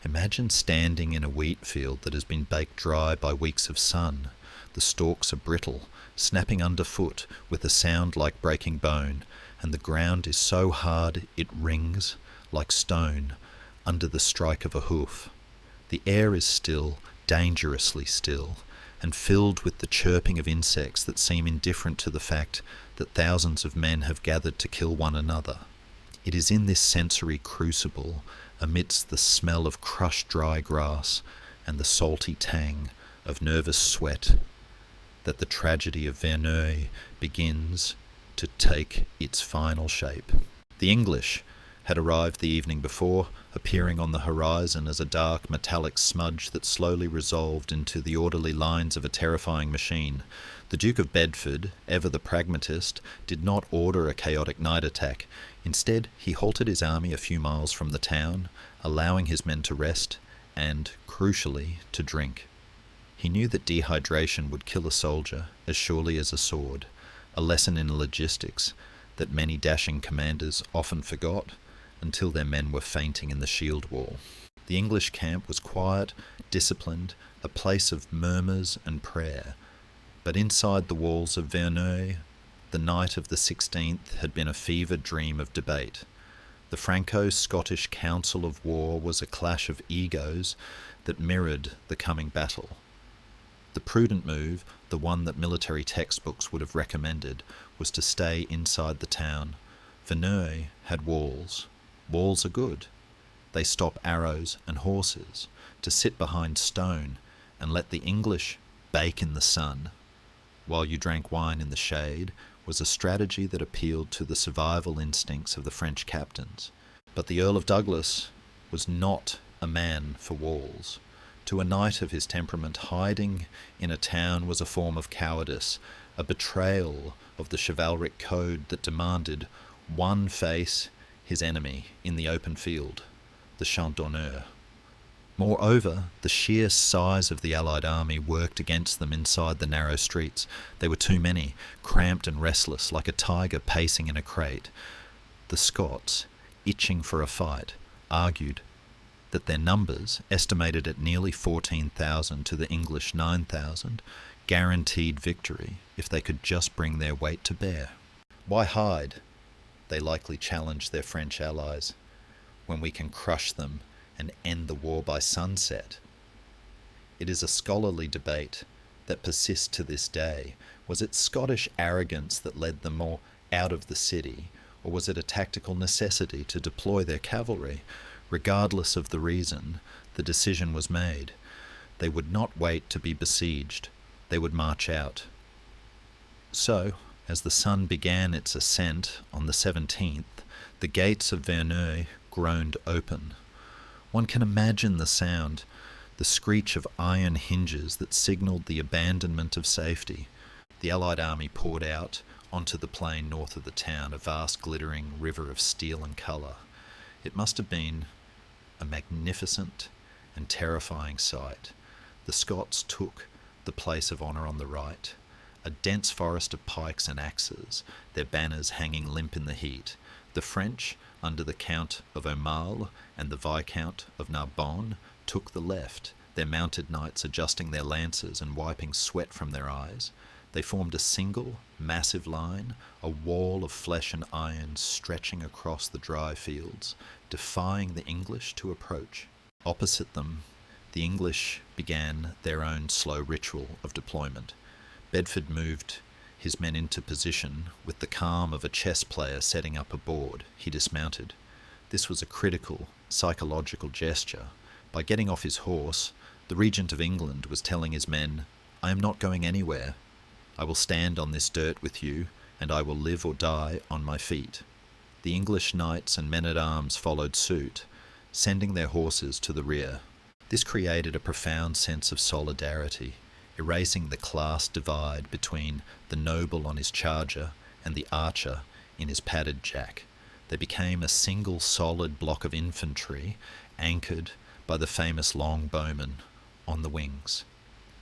Imagine standing in a wheat field that has been baked dry by weeks of sun. The stalks are brittle, snapping underfoot with a sound like breaking bone, and the ground is so hard it rings like stone under the strike of a hoof. The air is still, dangerously still, and filled with the chirping of insects that seem indifferent to the fact that thousands of men have gathered to kill one another. It is in this sensory crucible, amidst the smell of crushed dry grass and the salty tang of nervous sweat, that the tragedy of Verneuil begins to take its final shape. The English had arrived the evening before, appearing on the horizon as a dark metallic smudge that slowly resolved into the orderly lines of a terrifying machine. The Duke of Bedford, ever the pragmatist, did not order a chaotic night attack. Instead, he halted his army a few miles from the town, allowing his men to rest and, crucially, to drink. He knew that dehydration would kill a soldier as surely as a sword, a lesson in logistics that many dashing commanders often forgot until their men were fainting in the shield wall. The English camp was quiet, disciplined, a place of murmurs and prayer. But inside the walls of Verneuil, the night of the 16th had been a fevered dream of debate. The Franco-Scottish Council of War was a clash of egos that mirrored the coming battle. The prudent move, the one that military textbooks would have recommended, was to stay inside the town. Verneuil had walls. Walls are good. They stop arrows and horses. To sit behind stone and let the English bake in the sun while you drank wine in the shade was a strategy that appealed to the survival instincts of the French captains. But the Earl of Douglas was not a man for walls. To a knight of his temperament, hiding in a town was a form of cowardice, a betrayal of the chivalric code that demanded one face his enemy in the open field, the champ d'honneur. Moreover, the sheer size of the Allied army worked against them inside the narrow streets. They were too many, cramped and restless, like a tiger pacing in a crate. The Scots, itching for a fight, argued that their numbers, estimated at nearly 14,000 to the English 9,000, guaranteed victory if they could just bring their weight to bear. Why hide? They likely challenged their French allies, when we can crush them and end the war by sunset. It is a scholarly debate that persists to this day. Was it Scottish arrogance that led them all out of the city, or was it a tactical necessity to deploy their cavalry? Regardless of the reason, the decision was made. They would not wait to be besieged. They would march out. So, as the sun began its ascent on the 17th, the gates of Verneuil groaned open. One can imagine the sound, the screech of iron hinges that signalled the abandonment of safety. The Allied army poured out onto the plain north of the town, a vast glittering river of steel and colour. It must have been a magnificent and terrifying sight. The Scots took the place of honour on the right, a dense forest of pikes and axes, their banners hanging limp in the heat. The French, under the Count of Aumale and the Viscount of Narbonne, took the left, their mounted knights adjusting their lances and wiping sweat from their eyes. They formed a single, massive line, a wall of flesh and iron stretching across the dry fields, defying the English to approach. Opposite them, the English began their own slow ritual of deployment. Bedford moved his men into position with the calm of a chess player setting up a board. He dismounted. This was a critical, psychological gesture. By getting off his horse, the Regent of England was telling his men, "I am not going anywhere. I will stand on this dirt with you, and I will live or die on my feet." The English knights and men-at-arms followed suit, sending their horses to the rear. This created a profound sense of solidarity, erasing the class divide between the noble on his charger and the archer in his padded jack. They became a single solid block of infantry, anchored by the famous longbowman on the wings.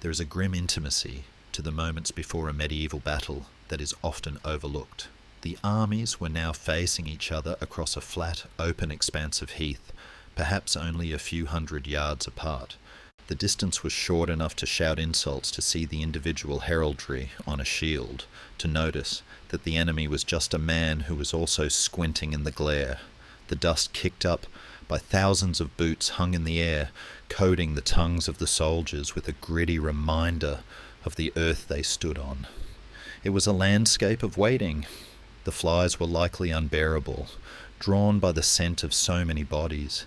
There is a grim intimacy to the moments before a medieval battle that is often overlooked. The armies were now facing each other across a flat, open expanse of heath, perhaps only a few hundred yards apart. The distance was short enough to shout insults, to see the individual heraldry on a shield, to notice that the enemy was just a man who was also squinting in the glare. The dust kicked up by thousands of boots hung in the air, coating the tongues of the soldiers with a gritty reminder of the earth they stood on. It was a landscape of waiting. The flies were likely unbearable, drawn by the scent of so many bodies,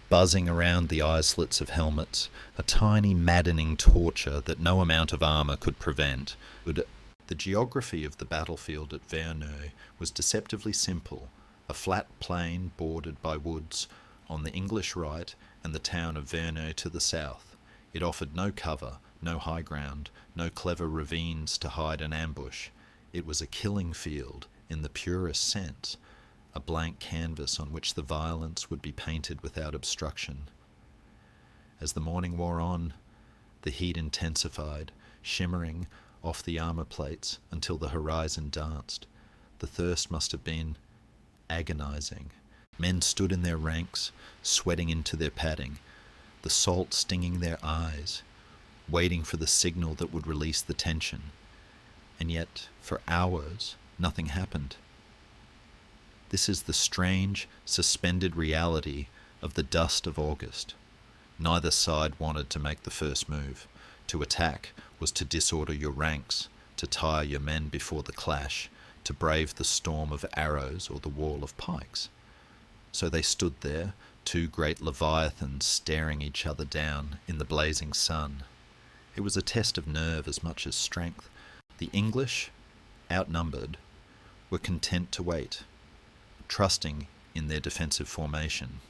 buzzing around the eye slits of helmets, a tiny maddening torture that no amount of armour could prevent. The geography of the battlefield at Verneuil was deceptively simple, a flat plain bordered by woods on the English right and the town of Verneuil to the south. It offered no cover, no high ground, no clever ravines to hide an ambush. It was a killing field in the purest sense, a blank canvas on which the violence would be painted without obstruction. As the morning wore on, the heat intensified, shimmering off the armour plates until the horizon danced. The thirst must have been agonizing. Men stood in their ranks, sweating into their padding, the salt stinging their eyes, waiting for the signal that would release the tension. And yet, for hours, nothing happened. This is the strange, suspended reality of the dust of August. Neither side wanted to make the first move. To attack was to disorder your ranks, to tire your men before the clash, to brave the storm of arrows or the wall of pikes. So they stood there, two great leviathans staring each other down in the blazing sun. It was a test of nerve as much as strength. The English, outnumbered, were content to wait, trusting in their defensive formation.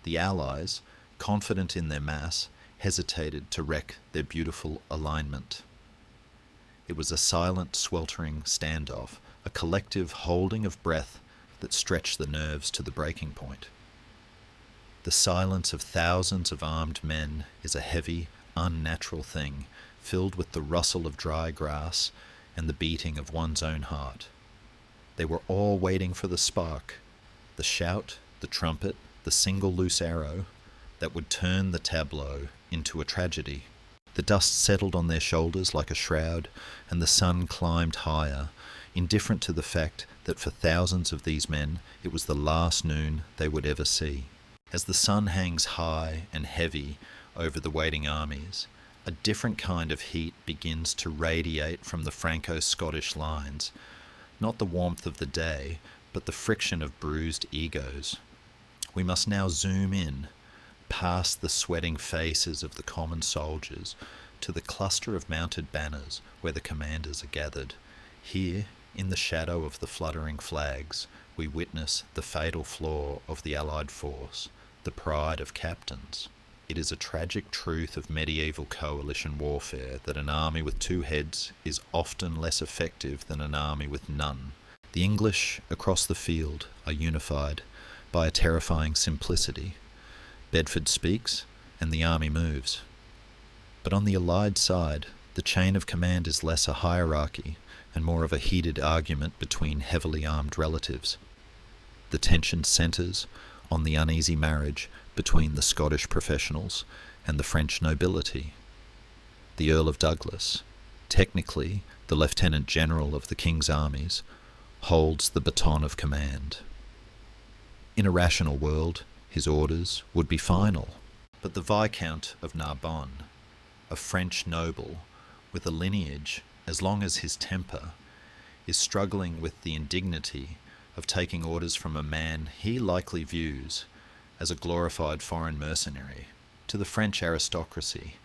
The Allies, confident in their mass, hesitated to wreck their beautiful alignment. It was a silent, sweltering standoff, a collective holding of breath that stretched the nerves to the breaking point. The silence of thousands of armed men is a heavy, unnatural thing, filled with the rustle of dry grass and the beating of one's own heart. They were all waiting for the spark, the shout, the trumpet, the single loose arrow that would turn the tableau into a tragedy. The dust settled on their shoulders like a shroud, and the sun climbed higher, indifferent to the fact that for thousands of these men it was the last noon they would ever see. As the sun hangs high and heavy over the waiting armies, a different kind of heat begins to radiate from the Franco-Scottish lines, not the warmth of the day, but the friction of bruised egos. We must now zoom in, past the sweating faces of the common soldiers, to the cluster of mounted banners where the commanders are gathered. Here, in the shadow of the fluttering flags, we witness the fatal flaw of the Allied force, the pride of captains. It is a tragic truth of medieval coalition warfare that an army with two heads is often less effective than an army with none. The English across the field are unified by a terrifying simplicity. Bedford speaks, and the army moves. But on the Allied side, the chain of command is less a hierarchy and more of a heated argument between heavily armed relatives. The tension centres on the uneasy marriage between the Scottish professionals and the French nobility. The Earl of Douglas, technically the Lieutenant General of the King's armies, holds the baton of command. In a rational world, his orders would be final, but the Viscount of Narbonne, a French noble with a lineage as long as his temper, is struggling with the indignity of taking orders from a man he likely views as a glorified foreign mercenary. To the French aristocracy,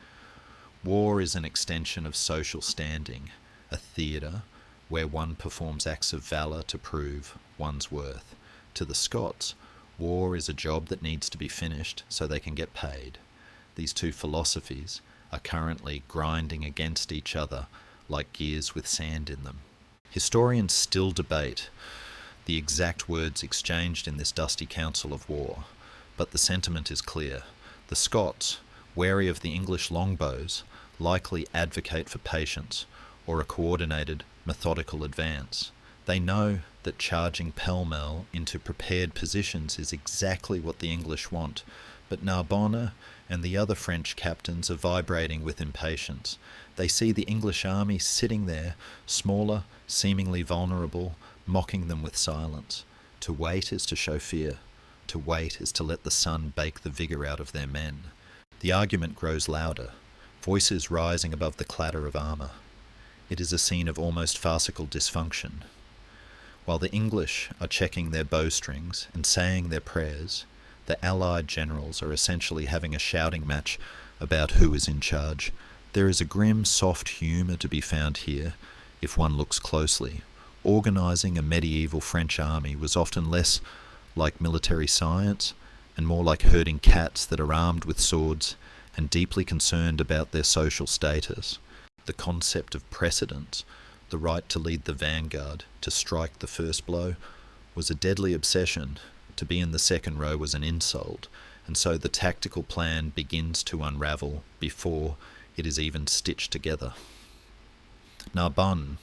war is an extension of social standing, a theatre where one performs acts of valour to prove one's worth. To the Scots, war is a job that needs to be finished so they can get paid. These two philosophies are currently grinding against each other like gears with sand in them. Historians still debate the exact words exchanged in this dusty council of war, but the sentiment is clear. The Scots, wary of the English longbows, likely advocate for patience or a coordinated, methodical advance. They know that charging pell-mell into prepared positions is exactly what the English want, but Narbonne and the other French captains are vibrating with impatience. They see the English army sitting there, smaller, seemingly vulnerable, mocking them with silence. To wait is to show fear. To wait is to let the sun bake the vigour out of their men. The argument grows louder, voices rising above the clatter of armour. It is a scene of almost farcical dysfunction. While the English are checking their bowstrings and saying their prayers, the Allied generals are essentially having a shouting match about who is in charge. There is a grim, soft humour to be found here, if one looks closely. Organising a medieval French army was often less like military science and more like herding cats that are armed with swords and deeply concerned about their social status. The concept of precedence, the right to lead the vanguard, to strike the first blow, was a deadly obsession. To be in the second row was an insult, and so the tactical plan begins to unravel before it is even stitched together. Narbonne,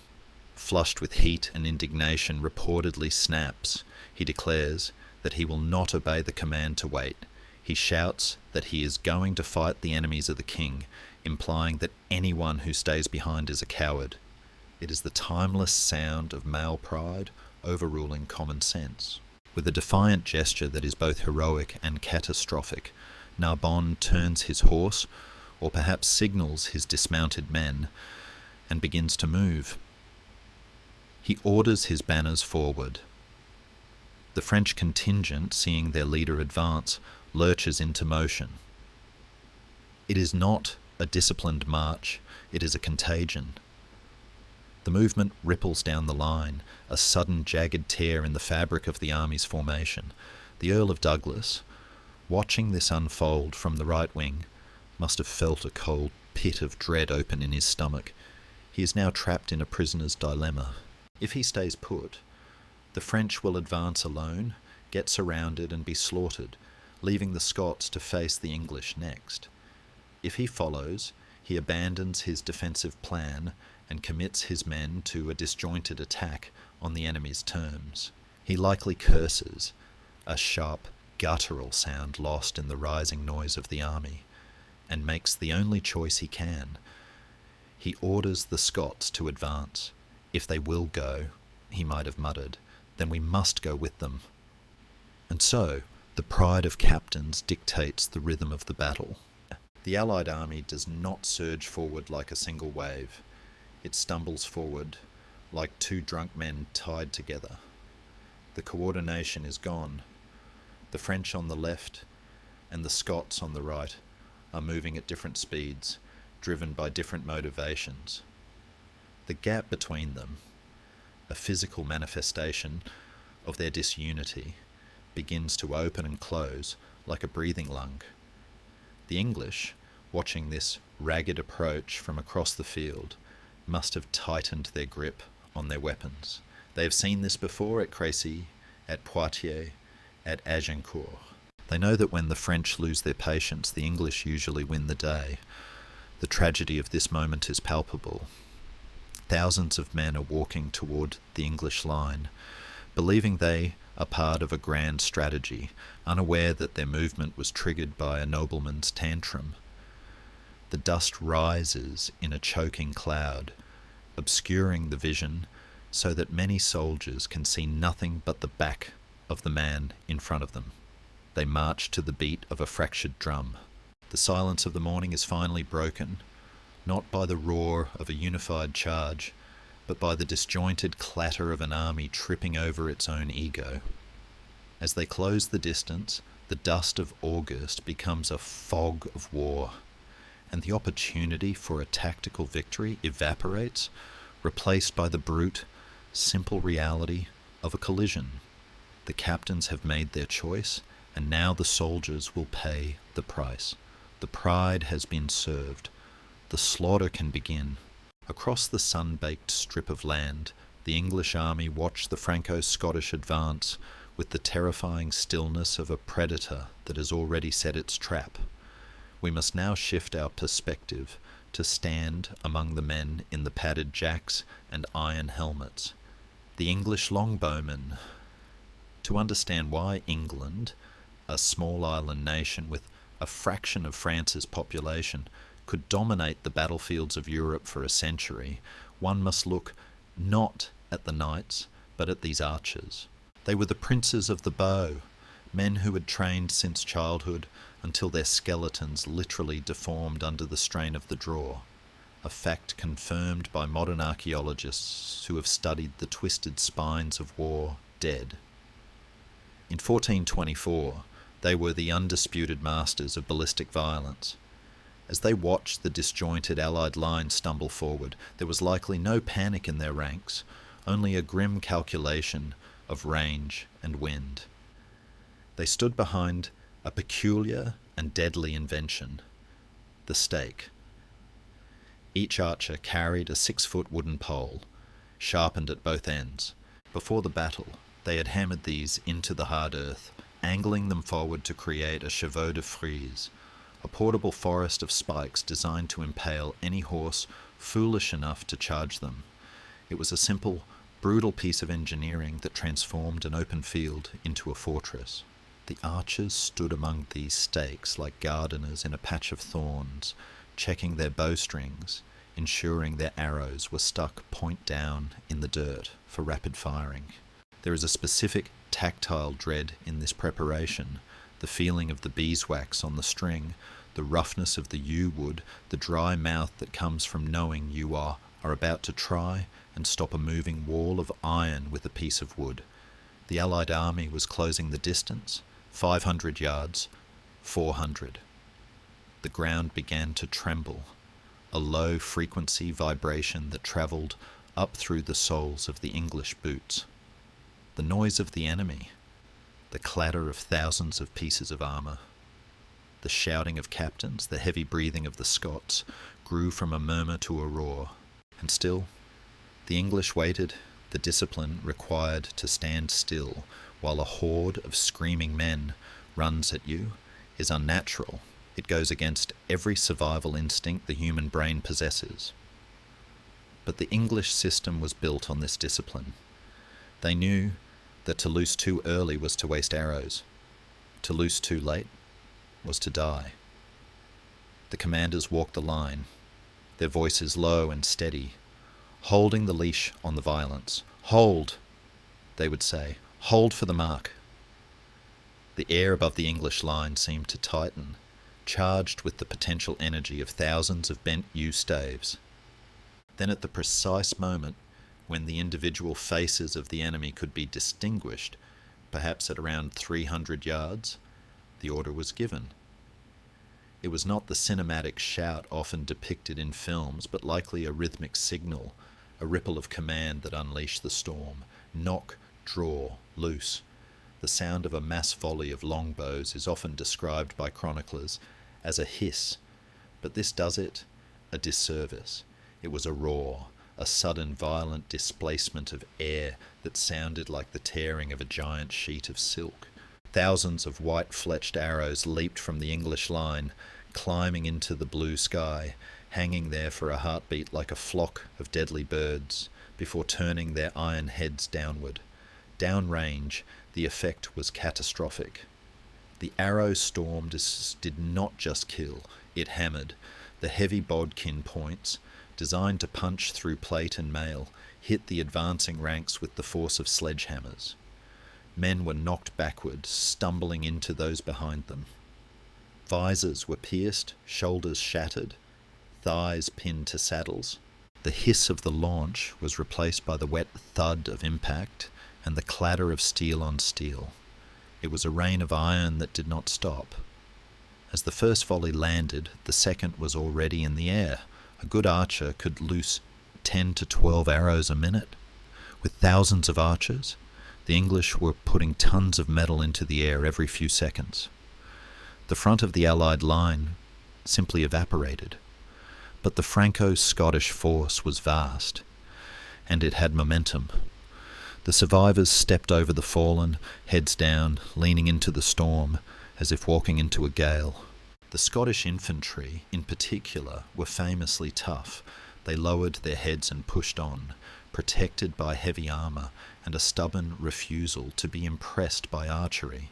flushed with heat and indignation, reportedly snaps. He declares that he will not obey the command to wait. He shouts that he is going to fight the enemies of the king, implying that anyone who stays behind is a coward. It is the timeless sound of male pride overruling common sense. With a defiant gesture that is both heroic and catastrophic, Narbonne turns his horse, or perhaps signals his dismounted men, and begins to move. He orders his banners forward. The French contingent, seeing their leader advance, lurches into motion. It is not a disciplined march, it is a contagion. The movement ripples down the line, a sudden jagged tear in the fabric of the army's formation. The Earl of Douglas, watching this unfold from the right wing, must have felt a cold pit of dread open in his stomach. He is now trapped in a prisoner's dilemma. If he stays put, the French will advance alone, get surrounded and be slaughtered, leaving the Scots to face the English next. If he follows, he abandons his defensive plan and commits his men to a disjointed attack on the enemy's terms. He likely curses, a sharp, guttural sound lost in the rising noise of the army, and makes the only choice he can. He orders the Scots to advance. If they will go, he might have muttered, then we must go with them. And so, the pride of captains dictates the rhythm of the battle. The Allied army does not surge forward like a single wave. It stumbles forward like two drunk men tied together. The coordination is gone. The French on the left and the Scots on the right are moving at different speeds, driven by different motivations. The gap between them, a physical manifestation of their disunity, begins to open and close like a breathing lung. The English, watching this ragged approach from across the field, must have tightened their grip on their weapons. They have seen this before at Crécy, at Poitiers, at Agincourt. They know that when the French lose their patience, the English usually win the day. The tragedy of this moment is palpable. Thousands of men are walking toward the English line, believing they are part of a grand strategy, unaware that their movement was triggered by a nobleman's tantrum. The dust rises in a choking cloud, obscuring the vision so that many soldiers can see nothing but the back of the man in front of them. They march to the beat of a fractured drum. The silence of the morning is finally broken, not by the roar of a unified charge, but by the disjointed clatter of an army tripping over its own ego. As they close the distance, The dust of August becomes a fog of war, and the opportunity for a tactical victory evaporates, replaced by the brute, simple reality of a collision. The captains have made their choice, and now the soldiers will pay the price. The pride has been served. The slaughter can begin. Across the sun-baked strip of land, the English army watched the Franco-Scottish advance with the terrifying stillness of a predator that has already set its trap. We must now shift our perspective to stand among the men in the padded jacks and iron helmets, the English longbowmen. To understand why England, a small island nation with a fraction of France's population, could dominate the battlefields of Europe for a century, one must look not at the knights, but at these archers. They were the princes of the bow, men who had trained since childhood until their skeletons literally deformed under the strain of the draw, a fact confirmed by modern archaeologists who have studied the twisted spines of war dead. In 1424, they were the undisputed masters of ballistic violence. As they watched the disjointed Allied line stumble forward, there was likely no panic in their ranks, only a grim calculation of range and wind. They stood behind a peculiar and deadly invention, the stake. Each archer carried a 6-foot wooden pole, sharpened at both ends. Before the battle, they had hammered these into the hard earth, angling them forward to create a chevaux de frise, a portable forest of spikes designed to impale any horse foolish enough to charge them. It was a simple, brutal piece of engineering that transformed an open field into a fortress. The archers stood among these stakes like gardeners in a patch of thorns, checking their bowstrings, ensuring their arrows were stuck point down in the dirt for rapid firing. There is a specific tactile dread in this preparation, the feeling of the beeswax on the string, the roughness of the yew wood, the dry mouth that comes from knowing you are about to try and stop a moving wall of iron with a piece of wood. The Allied army was closing the distance, 500 yards, 400. The ground began to tremble, a low-frequency vibration that travelled up through the soles of the English boots. The noise of the enemy, the clatter of thousands of pieces of armour, the shouting of captains, the heavy breathing of the Scots, grew from a murmur to a roar. And still, the English waited, the discipline required to stand still while a horde of screaming men runs at you is unnatural. It goes against every survival instinct the human brain possesses. But the English system was built on this discipline. They knew that to loose too early was to waste arrows. To loose too late was to die. The commanders walked the line, their voices low and steady, holding the leash on the violence. "Hold," they would say. "Hold for the mark." The air above the English line seemed to tighten, charged with the potential energy of thousands of bent yew staves. Then at the precise moment when the individual faces of the enemy could be distinguished, perhaps at around 300 yards, the order was given. It was not the cinematic shout often depicted in films, but likely a rhythmic signal, a ripple of command that unleashed the storm. Knock, draw, loose. The sound of a mass volley of longbows is often described by chroniclers as a hiss, but this does it a disservice. It was a roar, a sudden violent displacement of air that sounded like the tearing of a giant sheet of silk. Thousands of white-fletched arrows leaped from the English line, climbing into the blue sky, hanging there for a heartbeat like a flock of deadly birds, before turning their iron heads downward. Downrange, the effect was catastrophic. The arrow storm did not just kill, it hammered. The heavy bodkin points, designed to punch through plate and mail, hit the advancing ranks with the force of sledgehammers. Men were knocked backward, stumbling into those behind them. Visors were pierced, shoulders shattered, thighs pinned to saddles. The hiss of the launch was replaced by the wet thud of impact and the clatter of steel on steel. It was a rain of iron that did not stop. As the first volley landed, the second was already in the air. A good archer could loose 10 to 12 arrows a minute. With thousands of archers, the English were putting tons of metal into the air every few seconds. The front of the Allied line simply evaporated. But the Franco-Scottish force was vast, and it had momentum. The survivors stepped over the fallen, heads down, leaning into the storm, as if walking into a gale. The Scottish infantry, in particular, were famously tough. They lowered their heads and pushed on, protected by heavy armour and a stubborn refusal to be impressed by archery.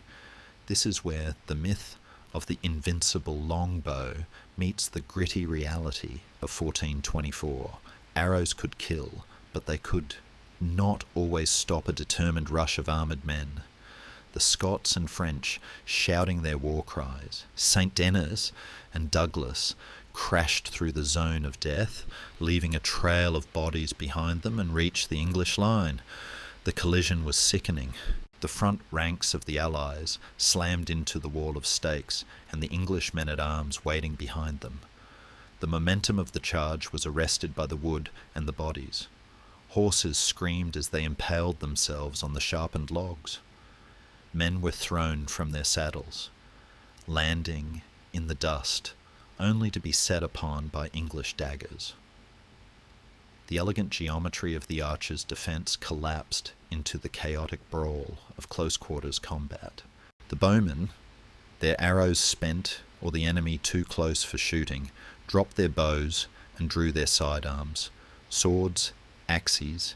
This is where the myth of the invincible longbow meets the gritty reality of 1424. Arrows could kill, but they could not always stop a determined rush of armoured men. The Scots and French shouting their war cries. St. Denis and Douglas crashed through the zone of death, leaving a trail of bodies behind them, and reached the English line. The collision was sickening. The front ranks of the Allies slammed into the wall of stakes, and the English men-at-arms waiting behind them. The momentum of the charge was arrested by the wood and the bodies. Horses screamed as they impaled themselves on the sharpened logs. Men were thrown from their saddles, landing in the dust, only to be set upon by English daggers. The elegant geometry of the archers' defence collapsed into the chaotic brawl of close-quarters combat. The bowmen, their arrows spent or the enemy too close for shooting, dropped their bows and drew their sidearms, swords, axes,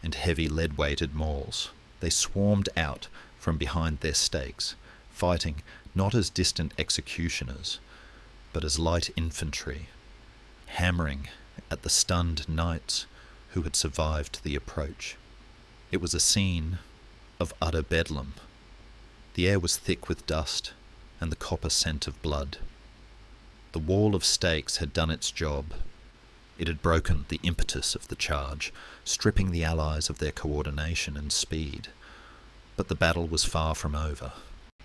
and heavy lead-weighted mauls. They swarmed out from behind their stakes, fighting not as distant executioners, but as light infantry, hammering at the stunned knights who had survived the approach. It was a scene of utter bedlam. The air was thick with dust and the copper scent of blood. The wall of stakes had done its job. It had broken the impetus of the charge, stripping the Allies of their coordination and speed. But the battle was far from over.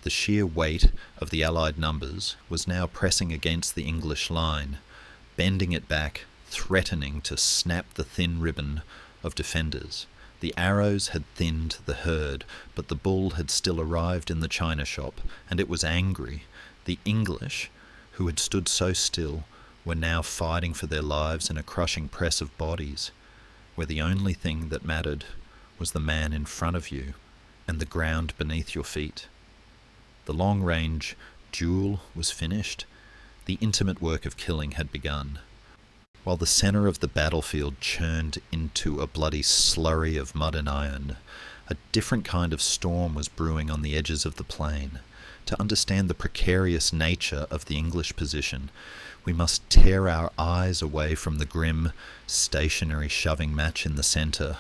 The sheer weight of the Allied numbers was now pressing against the English line, bending it back, threatening to snap the thin ribbon of defenders. The arrows had thinned the herd, but the bull had still arrived in the china shop, and it was angry. The English, who had stood so still, were now fighting for their lives in a crushing press of bodies, where the only thing that mattered was the man in front of you and the ground beneath your feet. The long-range duel was finished. The intimate work of killing had begun. While the centre of the battlefield churned into a bloody slurry of mud and iron, a different kind of storm was brewing on the edges of the plain. To understand the precarious nature of the English position, we must tear our eyes away from the grim, stationary shoving match in the centre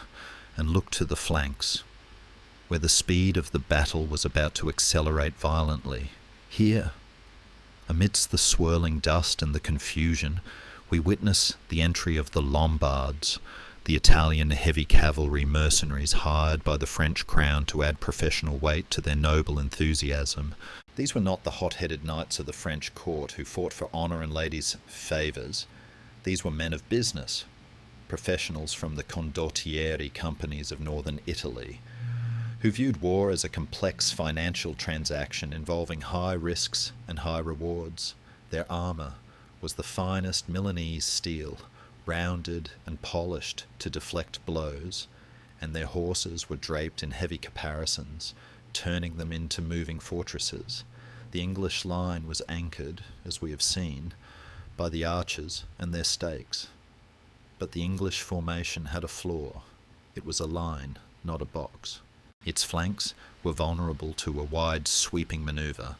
and look to the flanks, where the speed of the battle was about to accelerate violently. Here, amidst the swirling dust and the confusion, we witness the entry of the Lombards, the Italian heavy cavalry mercenaries hired by the French crown to add professional weight to their noble enthusiasm. These were not the hot-headed knights of the French court who fought for honour and ladies' favours. These were men of business, professionals from the condottieri companies of northern Italy, who viewed war as a complex financial transaction involving high risks and high rewards. Their armour was the finest Milanese steel, rounded and polished to deflect blows, and their horses were draped in heavy caparisons, turning them into moving fortresses. The English line was anchored, as we have seen, by the archers and their stakes. But the English formation had a flaw. It was a line, not a box. Its flanks were vulnerable to a wide, sweeping manoeuvre,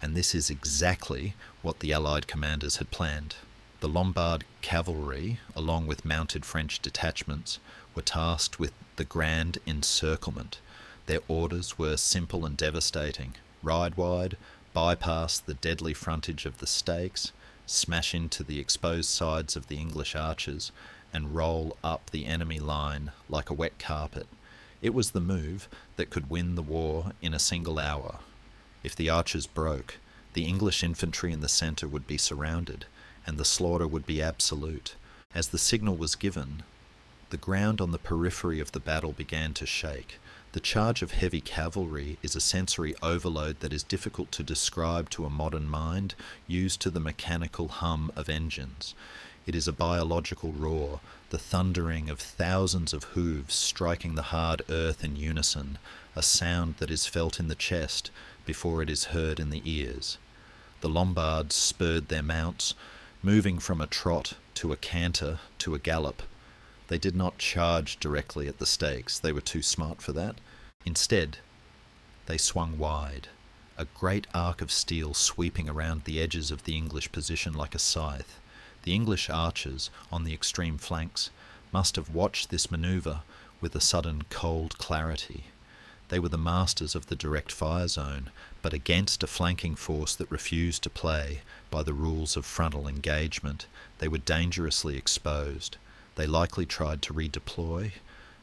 and this is exactly what the Allied commanders had planned. The Lombard cavalry, along with mounted French detachments, were tasked with the grand encirclement. Their orders were simple and devastating. Ride wide, bypass the deadly frontage of the stakes, smash into the exposed sides of the English archers, and roll up the enemy line like a wet carpet. It was the move that could win the war in a single hour. If the archers broke, the English infantry in the centre would be surrounded, and the slaughter would be absolute. As the signal was given, the ground on the periphery of the battle began to shake. The charge of heavy cavalry is a sensory overload that is difficult to describe to a modern mind used to the mechanical hum of engines. It is a biological roar, the thundering of thousands of hooves striking the hard earth in unison, a sound that is felt in the chest before it is heard in the ears. The Lombards spurred their mounts, moving from a trot to a canter to a gallop. They did not charge directly at the stakes, they were too smart for that. Instead, they swung wide, a great arc of steel sweeping around the edges of the English position like a scythe. The English archers on the extreme flanks must have watched this manoeuvre with a sudden cold clarity. They were the masters of the direct fire zone, but against a flanking force that refused to play by the rules of frontal engagement, they were dangerously exposed. They likely tried to redeploy,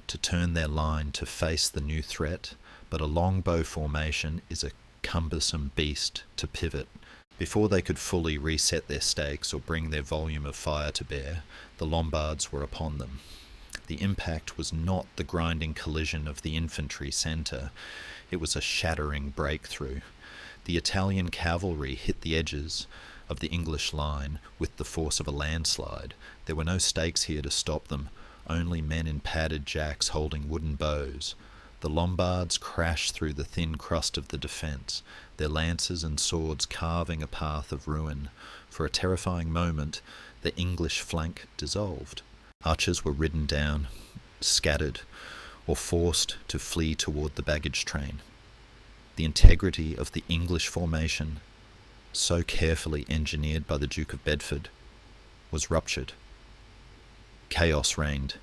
to turn their line to face the new threat, but a longbow formation is a cumbersome beast to pivot. Before they could fully reset their stakes or bring their volume of fire to bear, the Lombards were upon them. The impact was not the grinding collision of the infantry centre, it was a shattering breakthrough. The Italian cavalry hit the edges of the English line with the force of a landslide. There were no stakes here to stop them, only men in padded jacks holding wooden bows. The Lombards crashed through the thin crust of the defence, their lances and swords carving a path of ruin. For a terrifying moment, the English flank dissolved. Archers were ridden down, scattered, or forced to flee toward the baggage train. The integrity of the English formation, so carefully engineered by the Duke of Bedford, was ruptured. Chaos reigned.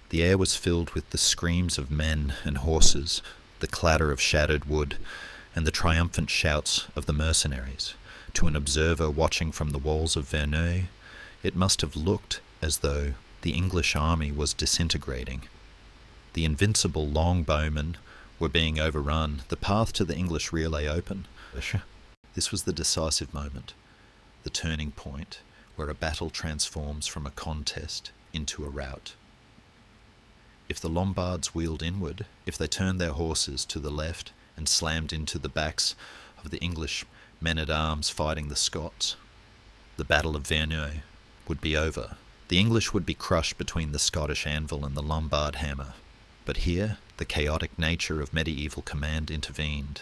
The air was filled with the screams of men and horses, the clatter of shattered wood, and the triumphant shouts of the mercenaries. To an observer watching from the walls of Verneuil, it must have looked as though the English army was disintegrating. The invincible longbowmen were being overrun, the path to the English rear lay open. This was the decisive moment, the turning point, where a battle transforms from a contest into a rout. If the Lombards wheeled inward, if they turned their horses to the left and slammed into the backs of the English men-at-arms fighting the Scots, the Battle of Verneuil would be over. The English would be crushed between the Scottish anvil and the Lombard hammer. But here, the chaotic nature of medieval command intervened.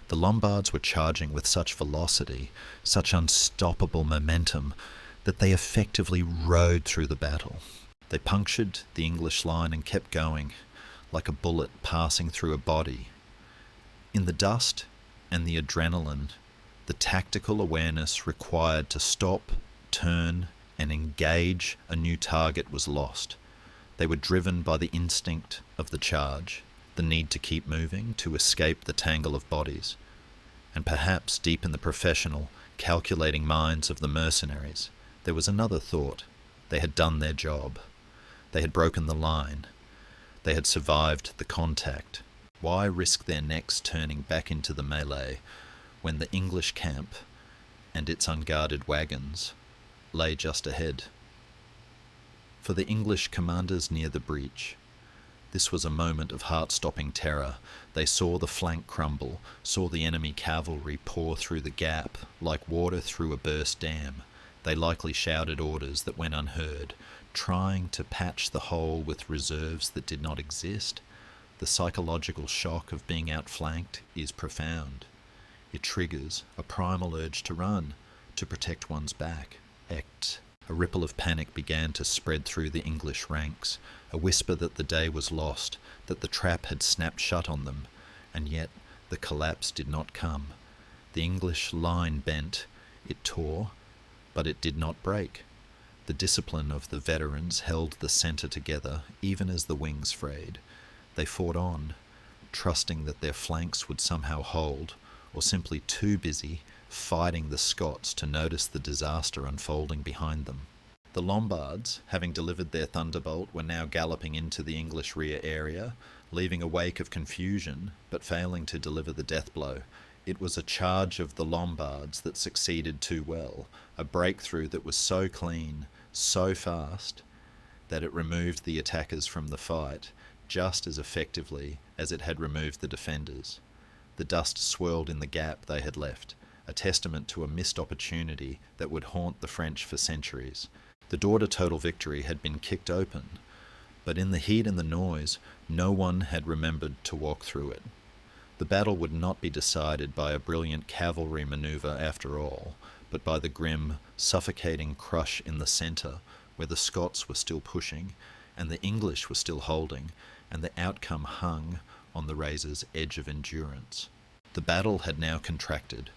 The Lombards were charging with such velocity, such unstoppable momentum, that they effectively rode through the battle. They punctured the English line and kept going, like a bullet passing through a body. In the dust and the adrenaline, the tactical awareness required to stop, turn, and engage a new target was lost. They were driven by the instinct of the charge, the need to keep moving, to escape the tangle of bodies. And perhaps deep in the professional, calculating minds of the mercenaries, there was another thought. They had done their job. They had broken the line. They had survived the contact. Why risk their necks turning back into the melee when the English camp and its unguarded wagons lay just ahead? For the English commanders near the breach, this was a moment of heart-stopping terror. They saw the flank crumble, saw the enemy cavalry pour through the gap like water through a burst dam. They likely shouted orders that went unheard, trying to patch the hole with reserves that did not exist. The psychological shock of being outflanked is profound. It triggers a primal urge to run, to protect one's back. A ripple of panic began to spread through the English ranks, a whisper that the day was lost, that the trap had snapped shut on them, and yet the collapse did not come. The English line bent, it tore, but it did not break. The discipline of the veterans held the centre together, even as the wings frayed. They fought on, trusting that their flanks would somehow hold, or simply too busy fighting the Scots to notice the disaster unfolding behind them. The Lombards, having delivered their thunderbolt, were now galloping into the English rear area, leaving a wake of confusion, but failing to deliver the death blow. It was a charge of the Lombards that succeeded too well, a breakthrough that was so clean, so fast, that it removed the attackers from the fight just as effectively as it had removed the defenders. The dust swirled in the gap they had left, a testament to a missed opportunity that would haunt the French for centuries. The door to total victory had been kicked open, but in the heat and the noise, no one had remembered to walk through it. The battle would not be decided by a brilliant cavalry manoeuvre after all, but by the grim, suffocating crush in the centre, where the Scots were still pushing, and the English were still holding, and the outcome hung on the razor's edge of endurance. The battle had now contracted.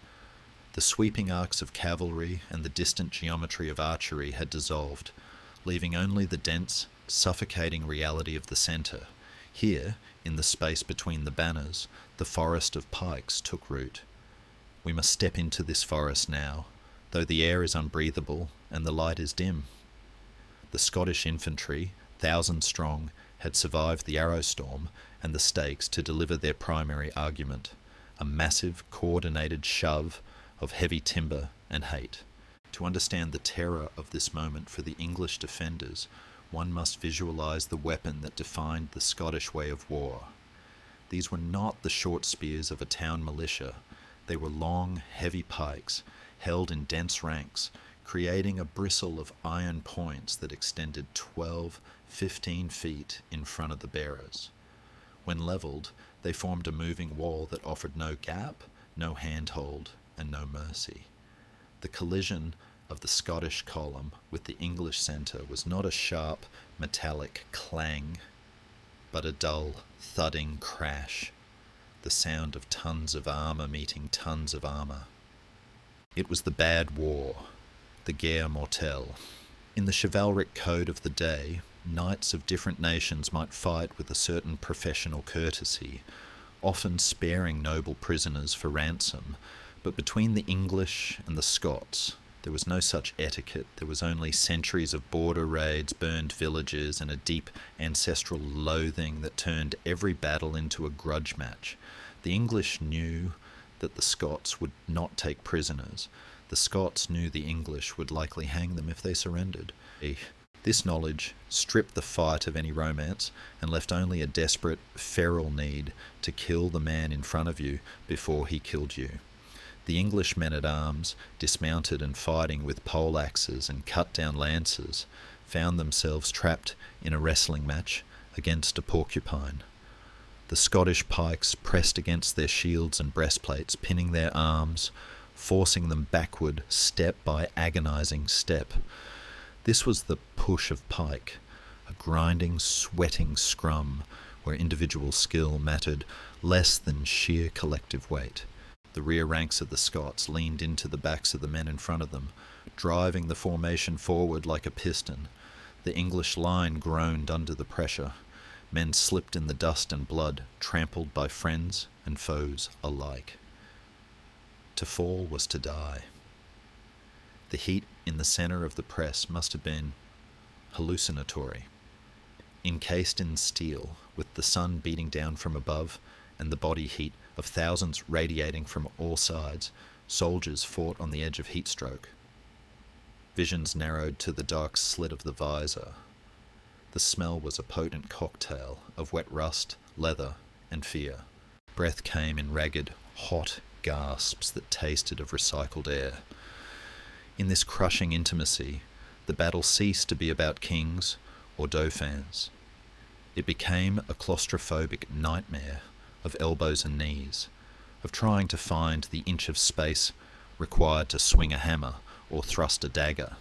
The sweeping arcs of cavalry and the distant geometry of archery had dissolved, leaving only the dense, suffocating reality of the centre. Here, in the space between the banners, the forest of pikes took root. We must step into this forest now, though the air is unbreathable and the light is dim. The Scottish infantry, 1,000 strong, had survived the arrow storm and the stakes to deliver their primary argument, a massive, coordinated shove of heavy timber and hate. To understand the terror of this moment for the English defenders, one must visualize the weapon that defined the Scottish way of war. These were not the short spears of a town militia. They were long, heavy pikes, held in dense ranks, creating a bristle of iron points that extended 12, 15 feet in front of the bearers. When levelled, they formed a moving wall that offered no gap, no handhold, and no mercy. The collision of the Scottish column with the English centre was not a sharp, metallic clang, but a dull, thudding crash, the sound of tons of armour meeting tons of armour. It was the bad war, the guerre mortelle. In the chivalric code of the day, knights of different nations might fight with a certain professional courtesy, often sparing noble prisoners for ransom, but between the English and the Scots, there was no such etiquette. There was only centuries of border raids, burned villages, and a deep ancestral loathing that turned every battle into a grudge match. The English knew that the Scots would not take prisoners. The Scots knew the English would likely hang them if they surrendered. This knowledge stripped the fight of any romance and left only a desperate, feral need to kill the man in front of you before he killed you. The English men-at-arms, dismounted and fighting with pole-axes and cut-down lances, found themselves trapped in a wrestling match against a porcupine. The Scottish pikes pressed against their shields and breastplates, pinning their arms, forcing them backward step by agonizing step. This was the push of pike, a grinding, sweating scrum where individual skill mattered less than sheer collective weight. The rear ranks of the Scots leaned into the backs of the men in front of them, driving the formation forward like a piston. The English line groaned under the pressure. Men slipped in the dust and blood, trampled by friends and foes alike. To fall was to die. The heat in the centre of the press must have been hallucinatory. Encased in steel, with the sun beating down from above and the body heat of thousands radiating from all sides, soldiers fought on the edge of heat stroke. Visions narrowed to the dark slit of the visor. The smell was a potent cocktail of wet rust, leather, and fear. Breath came in ragged, hot gasps that tasted of recycled air. In this crushing intimacy, the battle ceased to be about kings or dauphins. It became a claustrophobic nightmare of elbows and knees, of trying to find the inch of space required to swing a hammer or thrust a dagger.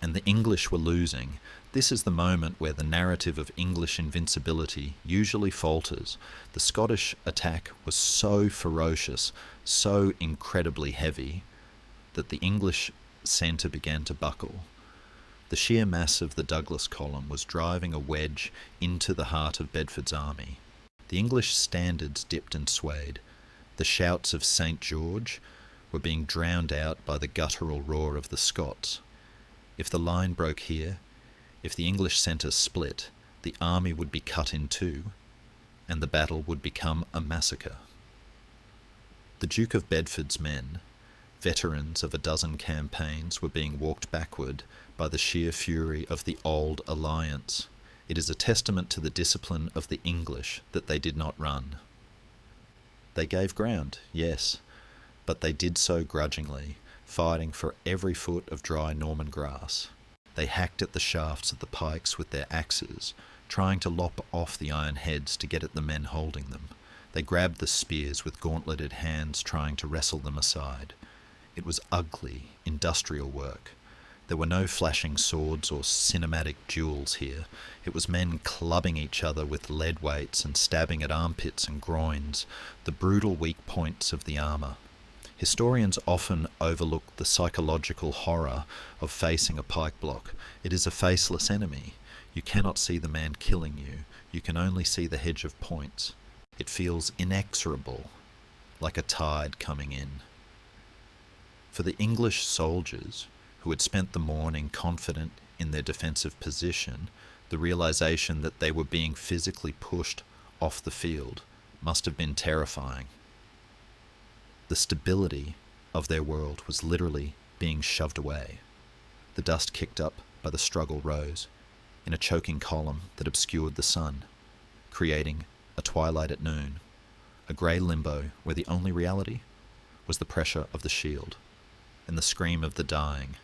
And the English were losing. This is the moment where the narrative of English invincibility usually falters. The Scottish attack was so ferocious, so incredibly heavy, that the English centre began to buckle. The sheer mass of the Douglas column was driving a wedge into the heart of Bedford's army. The English standards dipped and swayed. The shouts of St. George were being drowned out by the guttural roar of the Scots. If the line broke here, if the English centre split, the army would be cut in two, and the battle would become a massacre. The Duke of Bedford's men, veterans of a dozen campaigns, were being walked backward by the sheer fury of the old alliance. It is a testament to the discipline of the English that they did not run. They gave ground, yes, but they did so grudgingly, fighting for every foot of dry Norman grass. They hacked at the shafts of the pikes with their axes, trying to lop off the iron heads to get at the men holding them. They grabbed the spears with gauntleted hands, trying to wrestle them aside. It was ugly, industrial work. There were no flashing swords or cinematic duels here. It was men clubbing each other with lead weights and stabbing at armpits and groins, the brutal weak points of the armour. Historians often overlook the psychological horror of facing a pike block. It is a faceless enemy. You cannot see the man killing you. You can only see the hedge of points. It feels inexorable, like a tide coming in. For the English soldiers, who had spent the morning confident in their defensive position, the realization that they were being physically pushed off the field must have been terrifying. The stability of their world was literally being shoved away. The dust kicked up by the struggle rose in a choking column that obscured the sun, creating a twilight at noon, a grey limbo where the only reality was the pressure of the shield and the scream of the dying.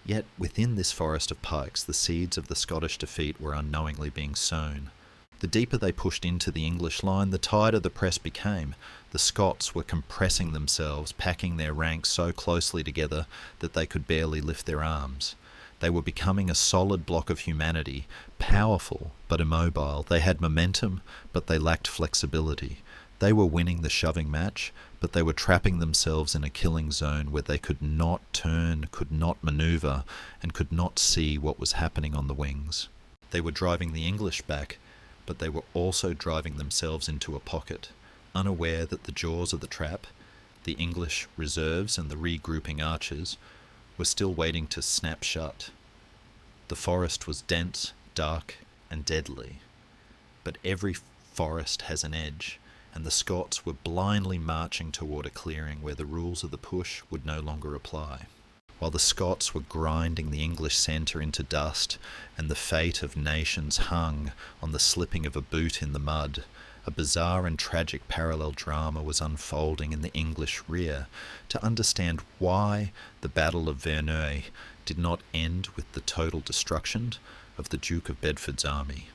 Yet within this forest of pikes, the seeds of the Scottish defeat were unknowingly being sown. The deeper they pushed into the English line, the tighter the press became. The Scots were compressing themselves, packing their ranks so closely together that they could barely lift their arms. They were becoming a solid block of humanity, powerful but immobile. They had momentum, but they lacked flexibility. They were winning the shoving match, but they were trapping themselves in a killing zone where they could not turn, could not manoeuvre, and could not see what was happening on the wings. They were driving the English back, but they were also driving themselves into a pocket, unaware that the jaws of the trap, the English reserves and the regrouping archers, were still waiting to snap shut. The forest was dense, dark, and deadly, but every forest has an edge, and the Scots were blindly marching toward a clearing where the rules of the push would no longer apply. While the Scots were grinding the English centre into dust, and the fate of nations hung on the slipping of a boot in the mud, a bizarre and tragic parallel drama was unfolding in the English rear. To understand why the Battle of Verneuil did not end with the total destruction of the Duke of Bedford's army,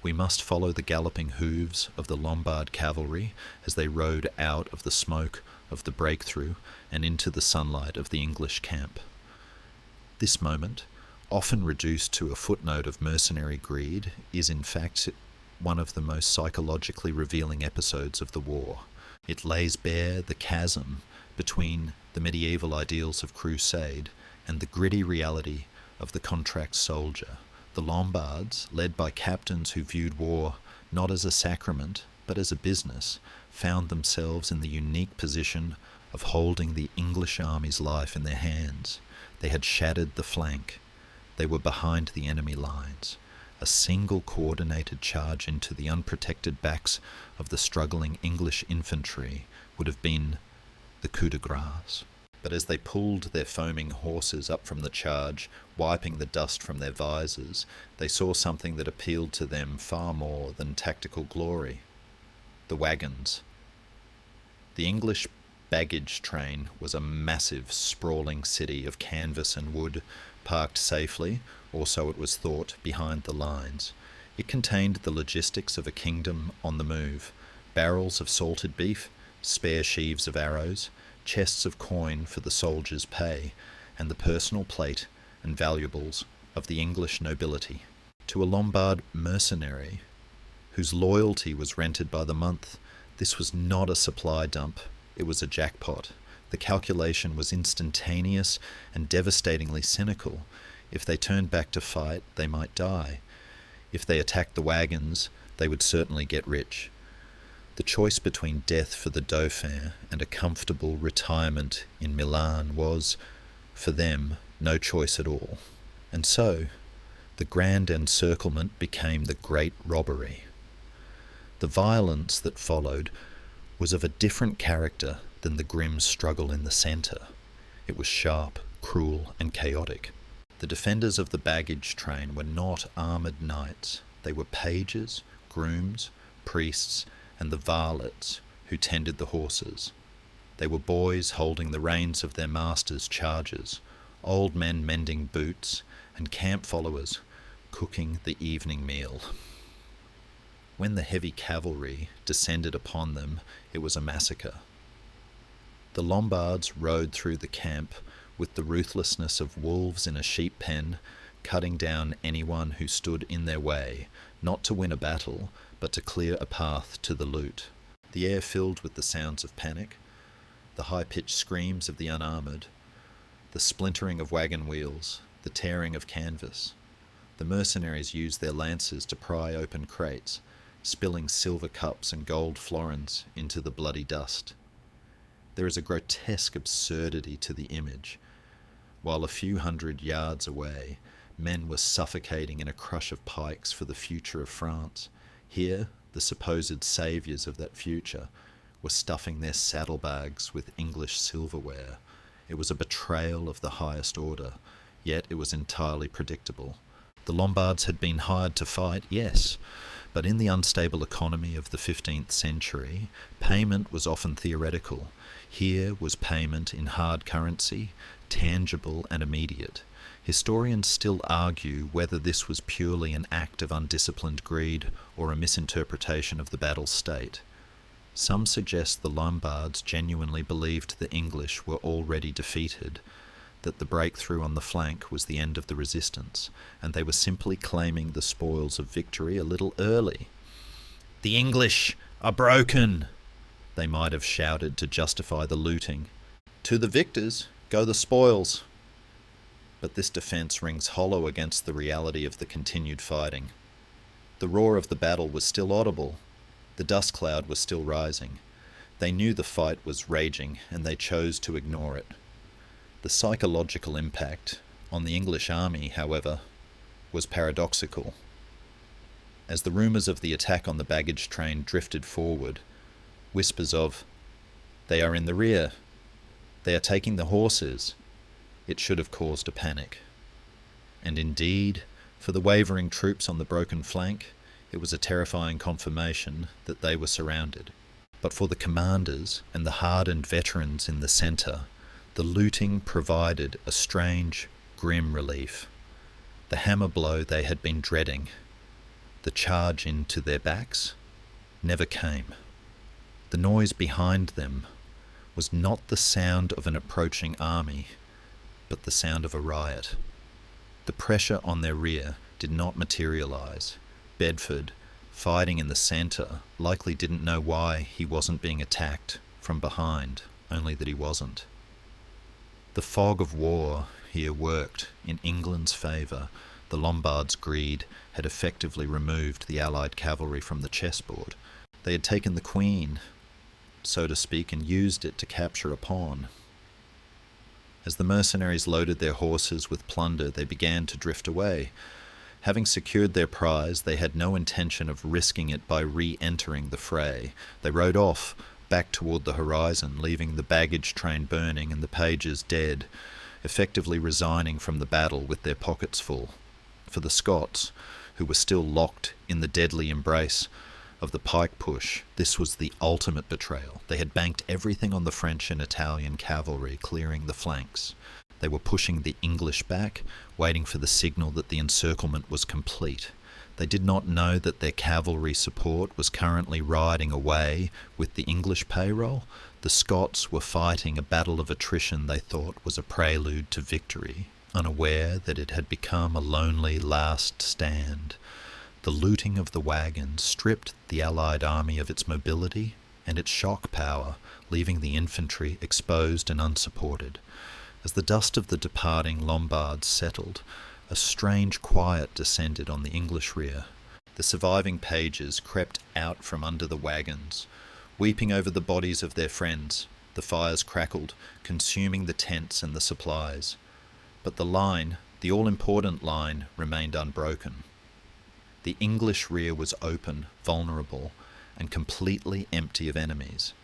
we must follow the galloping hooves of the Lombard cavalry as they rode out of the smoke of the breakthrough and into the sunlight of the English camp. This moment, often reduced to a footnote of mercenary greed, is in fact one of the most psychologically revealing episodes of the war. It lays bare the chasm between the medieval ideals of crusade and the gritty reality of the contract soldier. The Lombards, led by captains who viewed war not as a sacrament but as a business, found themselves in the unique position of holding the English army's life in their hands. They had shattered the flank. They were behind the enemy lines. A single coordinated charge into the unprotected backs of the struggling English infantry would have been the coup de grace. But as they pulled their foaming horses up from the charge, wiping the dust from their visors, they saw something that appealed to them far more than tactical glory: the wagons. The English baggage train was a massive, sprawling city of canvas and wood, parked safely, or so it was thought, behind the lines. It contained the logistics of a kingdom on the move: barrels of salted beef, spare sheaves of arrows, chests of coin for the soldiers' pay, and the personal plate and valuables of the English nobility. To a Lombard mercenary, whose loyalty was rented by the month, this was not a supply dump, it was a jackpot. The calculation was instantaneous and devastatingly cynical. If they turned back to fight, they might die. If they attacked the wagons, they would certainly get rich. The choice between death for the Dauphin and a comfortable retirement in Milan was, for them, no choice at all. And so, the grand encirclement became the great robbery. The violence that followed was of a different character than the grim struggle in the centre. It was sharp, cruel, and chaotic. The defenders of the baggage train were not armoured knights. They were pages, grooms, priests, and the varlets who tended the horses. They were boys holding the reins of their masters' chargers, old men mending boots, and camp followers cooking the evening meal. When the heavy cavalry descended upon them, it was a massacre. The Lombards rode through the camp with the ruthlessness of wolves in a sheep pen, cutting down anyone who stood in their way, not to win a battle, but to clear a path to the loot. The air filled with the sounds of panic, the high-pitched screams of the unarmoured, the splintering of wagon wheels, the tearing of canvas. The mercenaries used their lances to pry open crates, spilling silver cups and gold florins into the bloody dust. There is a grotesque absurdity to the image. While a few hundred yards away, men were suffocating in a crush of pikes for the future of France. Here, the supposed saviours of that future were stuffing their saddlebags with English silverware. It was a betrayal of the highest order, yet it was entirely predictable. The Lombards had been hired to fight, yes, but in the unstable economy of the 15th century, payment was often theoretical. Here was payment in hard currency, tangible and immediate. Historians still argue whether this was purely an act of undisciplined greed or a misinterpretation of the battle state. Some suggest the Lombards genuinely believed the English were already defeated, that the breakthrough on the flank was the end of the resistance, and they were simply claiming the spoils of victory a little early. "The English are broken!" they might have shouted to justify the looting. "To the victors go the spoils!" But this defence rings hollow against the reality of the continued fighting. The roar of the battle was still audible. The dust cloud was still rising. They knew the fight was raging, and they chose to ignore it. The psychological impact on the English army, however, was paradoxical. As the rumours of the attack on the baggage train drifted forward, whispers of, "They are in the rear. They are taking the horses," it should have caused a panic. And indeed, for the wavering troops on the broken flank, it was a terrifying confirmation that they were surrounded. But for the commanders and the hardened veterans in the centre, the looting provided a strange, grim relief. The hammer blow they had been dreading, the charge into their backs, never came. The noise behind them was not the sound of an approaching army, but the sound of a riot. The pressure on their rear did not materialise. Bedford, fighting in the centre, likely didn't know why he wasn't being attacked from behind, only that he wasn't. The fog of war here worked in England's favour. The Lombards' greed had effectively removed the Allied cavalry from the chessboard. They had taken the Queen, so to speak, and used it to capture a pawn. As the mercenaries loaded their horses with plunder, they began to drift away. Having secured their prize, they had no intention of risking it by re-entering the fray. They rode off, back toward the horizon, leaving the baggage train burning and the pages dead, effectively resigning from the battle with their pockets full. For the Scots, who were still locked in the deadly embrace of the pike push, this was the ultimate betrayal. They had banked everything on the French and Italian cavalry clearing the flanks. They were pushing the English back, waiting for the signal that the encirclement was complete. They did not know that their cavalry support was currently riding away with the English payroll. The Scots were fighting a battle of attrition they thought was a prelude to victory, unaware that it had become a lonely last stand. The looting of the wagons stripped the Allied army of its mobility and its shock power, leaving the infantry exposed and unsupported. As the dust of the departing Lombards settled, a strange quiet descended on the English rear. The surviving pages crept out from under the wagons, weeping over the bodies of their friends. The fires crackled, consuming the tents and the supplies. But the line, the all-important line, remained unbroken. The English rear was open, vulnerable, and completely empty of enemies.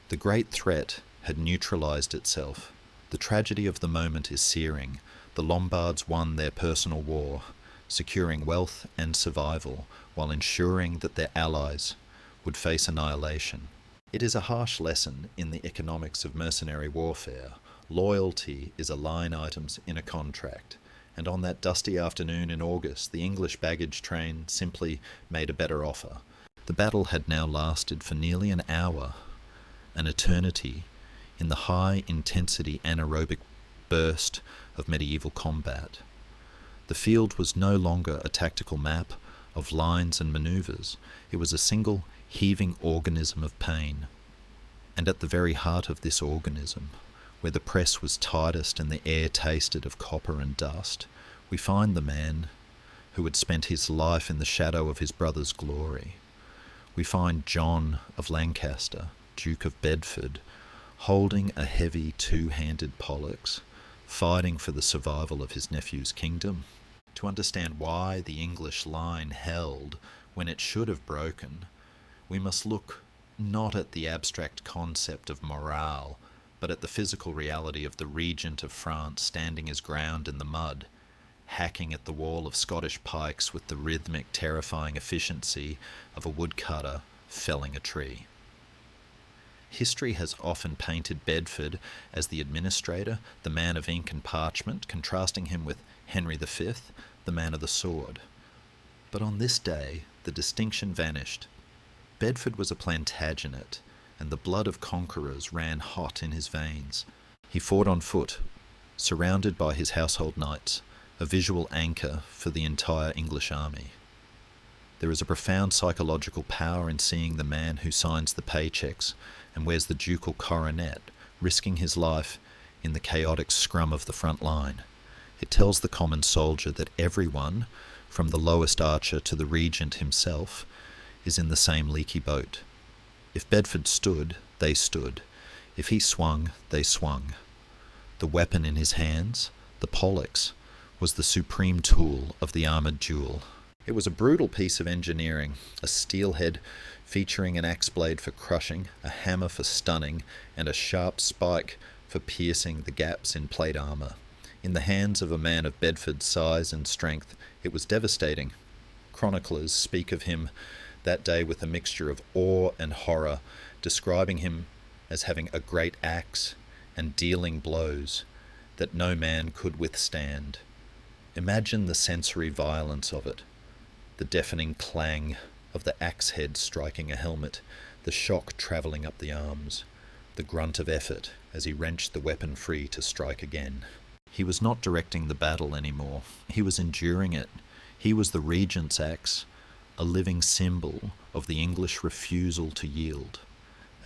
The great threat had neutralized itself. The tragedy of the moment is searing. The Lombards won their personal war, securing wealth and survival while ensuring that their allies would face annihilation. It is a harsh lesson in the economics of mercenary warfare. Loyalty is a line item in a contract, and on that dusty afternoon in August, the English baggage train simply made a better offer. The battle had now lasted for nearly an hour, an eternity, in the high-intensity anaerobic burst of medieval combat. The field was no longer a tactical map of lines and manoeuvres. It was a single heaving organism of pain. And at the very heart of this organism, where the press was tightest and the air tasted of copper and dust, we find the man who had spent his life in the shadow of his brother's glory. We find John of Lancaster, Duke of Bedford, holding a heavy two-handed poleaxe, fighting for the survival of his nephew's kingdom. To understand why the English line held when it should have broken, we must look not at the abstract concept of morale, but at the physical reality of the regent of France standing his ground in the mud, hacking at the wall of Scottish pikes with the rhythmic, terrifying efficiency of a woodcutter felling a tree. History has often painted Bedford as the administrator, the man of ink and parchment, contrasting him with Henry V, the man of the sword. But on this day, the distinction vanished. Bedford was a Plantagenet, and the blood of conquerors ran hot in his veins. He fought on foot, surrounded by his household knights, a visual anchor for the entire English army. There is a profound psychological power in seeing the man who signs the paychecks and wears the ducal coronet, risking his life in the chaotic scrum of the front line. It tells the common soldier that everyone, from the lowest archer to the regent himself, is in the same leaky boat. If Bedford stood, they stood. If he swung, they swung. The weapon in his hands, the poleaxe, was the supreme tool of the armoured duel. It was a brutal piece of engineering, a steel head featuring an axe blade for crushing, a hammer for stunning, and a sharp spike for piercing the gaps in plate armour. In the hands of a man of Bedford's size and strength, it was devastating. Chroniclers speak of him that day with a mixture of awe and horror, describing him as having a great axe and dealing blows that no man could withstand. Imagine the sensory violence of it, the deafening clang of the axe head striking a helmet, the shock travelling up the arms, the grunt of effort as he wrenched the weapon free to strike again. He was not directing the battle anymore. He was enduring it. He was the regent's axe, a living symbol of the English refusal to yield.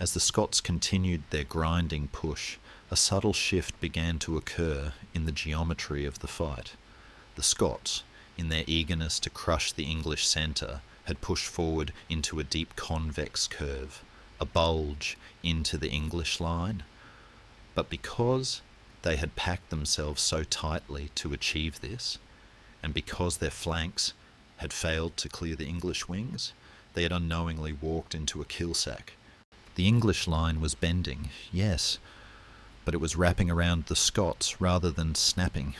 As the Scots continued their grinding push, a subtle shift began to occur in the geometry of the fight. The Scots, in their eagerness to crush the English centre, had pushed forward into a deep convex curve, a bulge into the English line. But because they had packed themselves so tightly to achieve this, and because their flanks had failed to clear the English wings, they had unknowingly walked into a kill-sack. The English line was bending, yes, but it was wrapping around the Scots rather than snapping.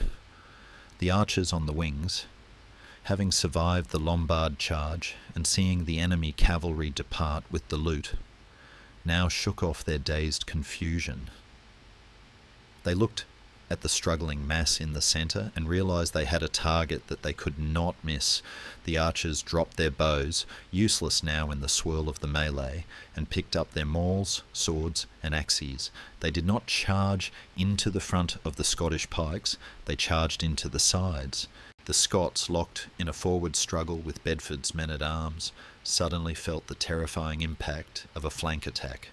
The archers on the wings, having survived the Lombard charge and seeing the enemy cavalry depart with the loot, now shook off their dazed confusion. They looked at the struggling mass in the centre and realised they had a target that they could not miss. The archers dropped their bows, useless now in the swirl of the melee, and picked up their mauls, swords and axes. They did not charge into the front of the Scottish pikes, they charged into the sides. The Scots, locked in a forward struggle with Bedford's men-at-arms, suddenly felt the terrifying impact of a flank attack.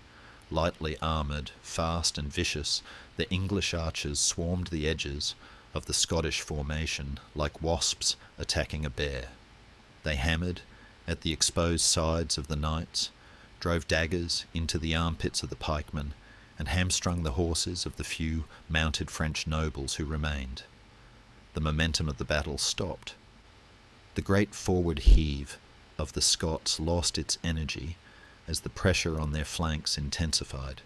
Lightly armoured, fast and vicious, the English archers swarmed the edges of the Scottish formation like wasps attacking a bear. They hammered at the exposed sides of the knights, drove daggers into the armpits of the pikemen, and hamstrung the horses of the few mounted French nobles who remained. The momentum of the battle stopped. The great forward heave of the Scots lost its energy as the pressure on their flanks intensified.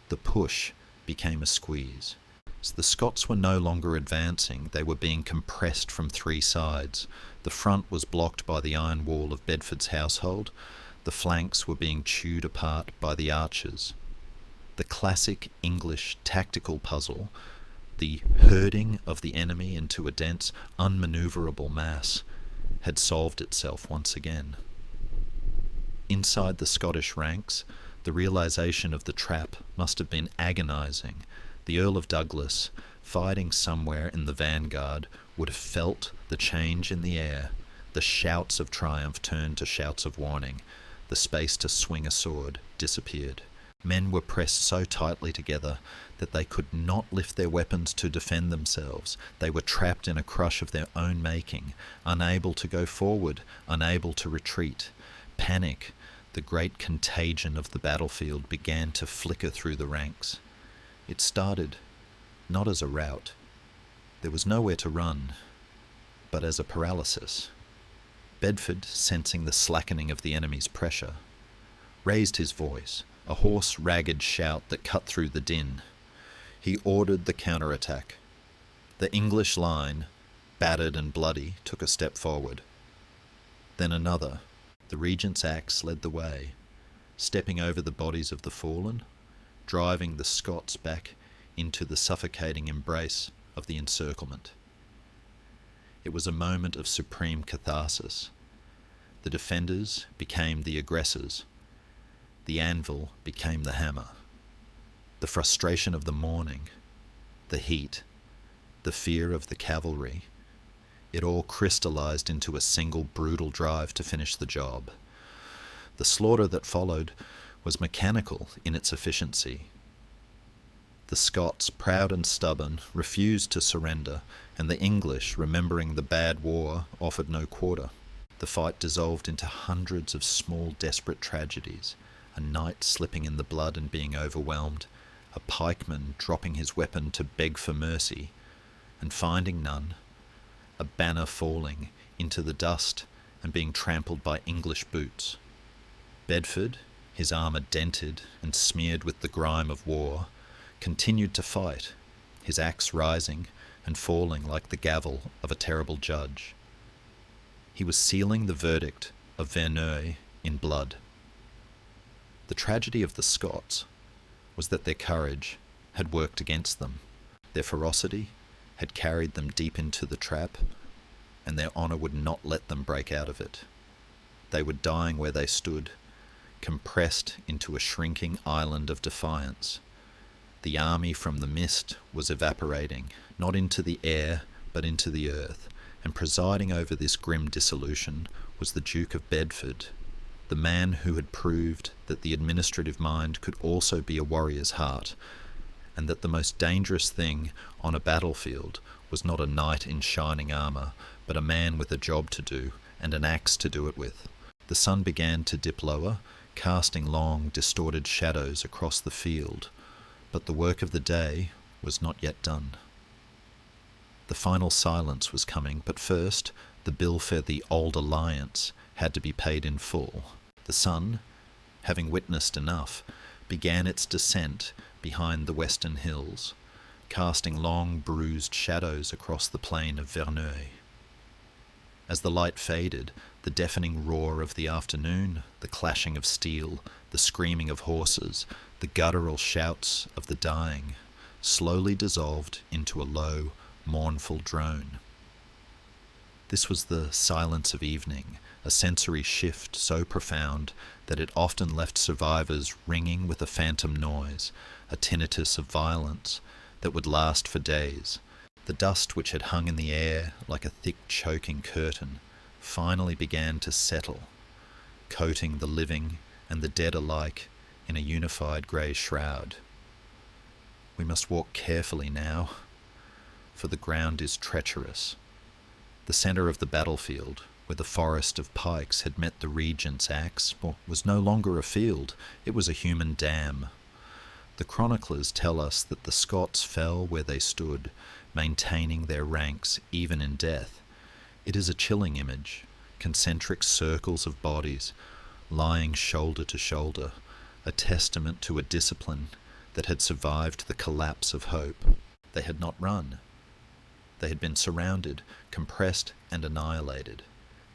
The push became a squeeze. So the Scots were no longer advancing, they were being compressed from three sides. The front was blocked by the iron wall of Bedford's household, the flanks were being chewed apart by the archers. The classic English tactical puzzle, the herding of the enemy into a dense, unmanoeuvrable mass, had solved itself once again. Inside the Scottish ranks, the realisation of the trap must have been agonising. The Earl of Douglas, fighting somewhere in the vanguard, would have felt the change in the air. The shouts of triumph turned to shouts of warning. The space to swing a sword disappeared. Men were pressed so tightly together that they could not lift their weapons to defend themselves. They were trapped in a crush of their own making, unable to go forward, unable to retreat. Panic, the great contagion of the battlefield, began to flicker through the ranks. It started not as a rout. There was nowhere to run, but as a paralysis. Bedford, sensing the slackening of the enemy's pressure, raised his voice, a hoarse, ragged shout that cut through the din. He ordered the counterattack. The English line, battered and bloody, took a step forward. Then another. The regent's axe led the way, stepping over the bodies of the fallen, driving the Scots back into the suffocating embrace of the encirclement. It was a moment of supreme catharsis. The defenders became the aggressors. The anvil became the hammer. The frustration of the morning, the heat, the fear of the cavalry, it all crystallized into a single brutal drive to finish the job. The slaughter that followed was mechanical in its efficiency. The Scots, proud and stubborn, refused to surrender, and the English, remembering the bad war, offered no quarter. The fight dissolved into hundreds of small, desperate tragedies. A knight slipping in the blood and being overwhelmed, a pikeman dropping his weapon to beg for mercy, and finding none, a banner falling into the dust and being trampled by English boots. Bedford, his armour dented and smeared with the grime of war, continued to fight, his axe rising and falling like the gavel of a terrible judge. He was sealing the verdict of Verneuil in blood. The tragedy of the Scots was that their courage had worked against them. Their ferocity had carried them deep into the trap, and their honour would not let them break out of it. They were dying where they stood, compressed into a shrinking island of defiance. The army from the mist was evaporating, not into the air, but into the earth, and presiding over this grim dissolution was the Duke of Bedford, the man who had proved that the administrative mind could also be a warrior's heart, and that the most dangerous thing on a battlefield was not a knight in shining armour, but a man with a job to do and an axe to do it with. The sun began to dip lower, casting long, distorted shadows across the field, but the work of the day was not yet done. The final silence was coming, but first the bill for the Old Alliance had to be paid in full. The sun, having witnessed enough, began its descent behind the western hills, casting long bruised shadows across the plain of Verneuil. As the light faded, the deafening roar of the afternoon, the clashing of steel, the screaming of horses, the guttural shouts of the dying, slowly dissolved into a low, mournful drone. This was the silence of evening, a sensory shift so profound that it often left survivors ringing with a phantom noise, a tinnitus of violence that would last for days. The dust which had hung in the air like a thick choking curtain finally began to settle, coating the living and the dead alike in a unified grey shroud. We must walk carefully now, for the ground is treacherous. The centre of the battlefield, where the forest of pikes had met the regent's axe, was no longer a field, it was a human dam. The chroniclers tell us that the Scots fell where they stood, maintaining their ranks even in death. It is a chilling image, concentric circles of bodies lying shoulder to shoulder, a testament to a discipline that had survived the collapse of hope. They had not run. They had been surrounded, compressed, and annihilated.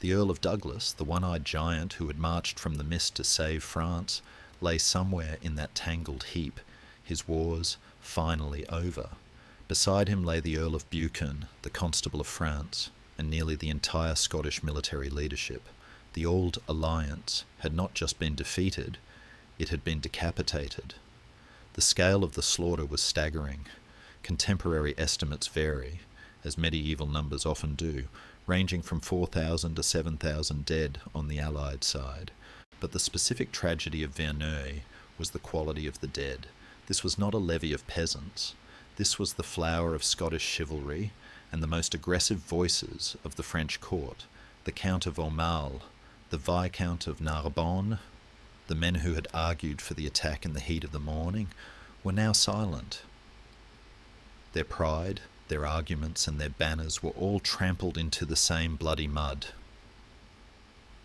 The Earl of Douglas, the one-eyed giant who had marched from the mist to save France, lay somewhere in that tangled heap, his wars finally over. Beside him lay the Earl of Buchan, the Constable of France, and nearly the entire Scottish military leadership. The old alliance had not just been defeated, it had been decapitated. The scale of the slaughter was staggering. Contemporary estimates vary, as medieval numbers often do, ranging from 4,000 to 7,000 dead on the Allied side. But the specific tragedy of Verneuil was the quality of the dead. This was not a levy of peasants. This was the flower of Scottish chivalry and the most aggressive voices of the French court, the Count of Aumale, the Viscount of Narbonne. The men who had argued for the attack in the heat of the morning were now silent. Their pride, their arguments, and their banners were all trampled into the same bloody mud.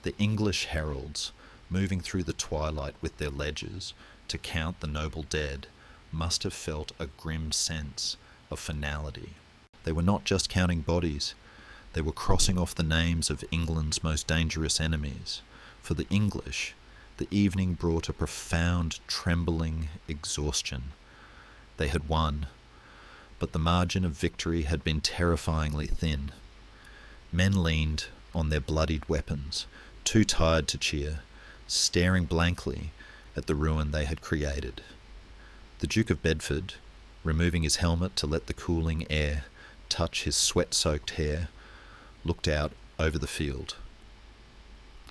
The English heralds, moving through the twilight with their ledgers to count the noble dead, must have felt a grim sense of finality. They were not just counting bodies, they were crossing off the names of England's most dangerous enemies. For the English, the evening brought a profound, trembling exhaustion. They had won, but the margin of victory had been terrifyingly thin. Men leaned on their bloodied weapons, too tired to cheer, staring blankly at the ruin they had created. The Duke of Bedford, removing his helmet to let the cooling air touch his sweat-soaked hair, looked out over the field.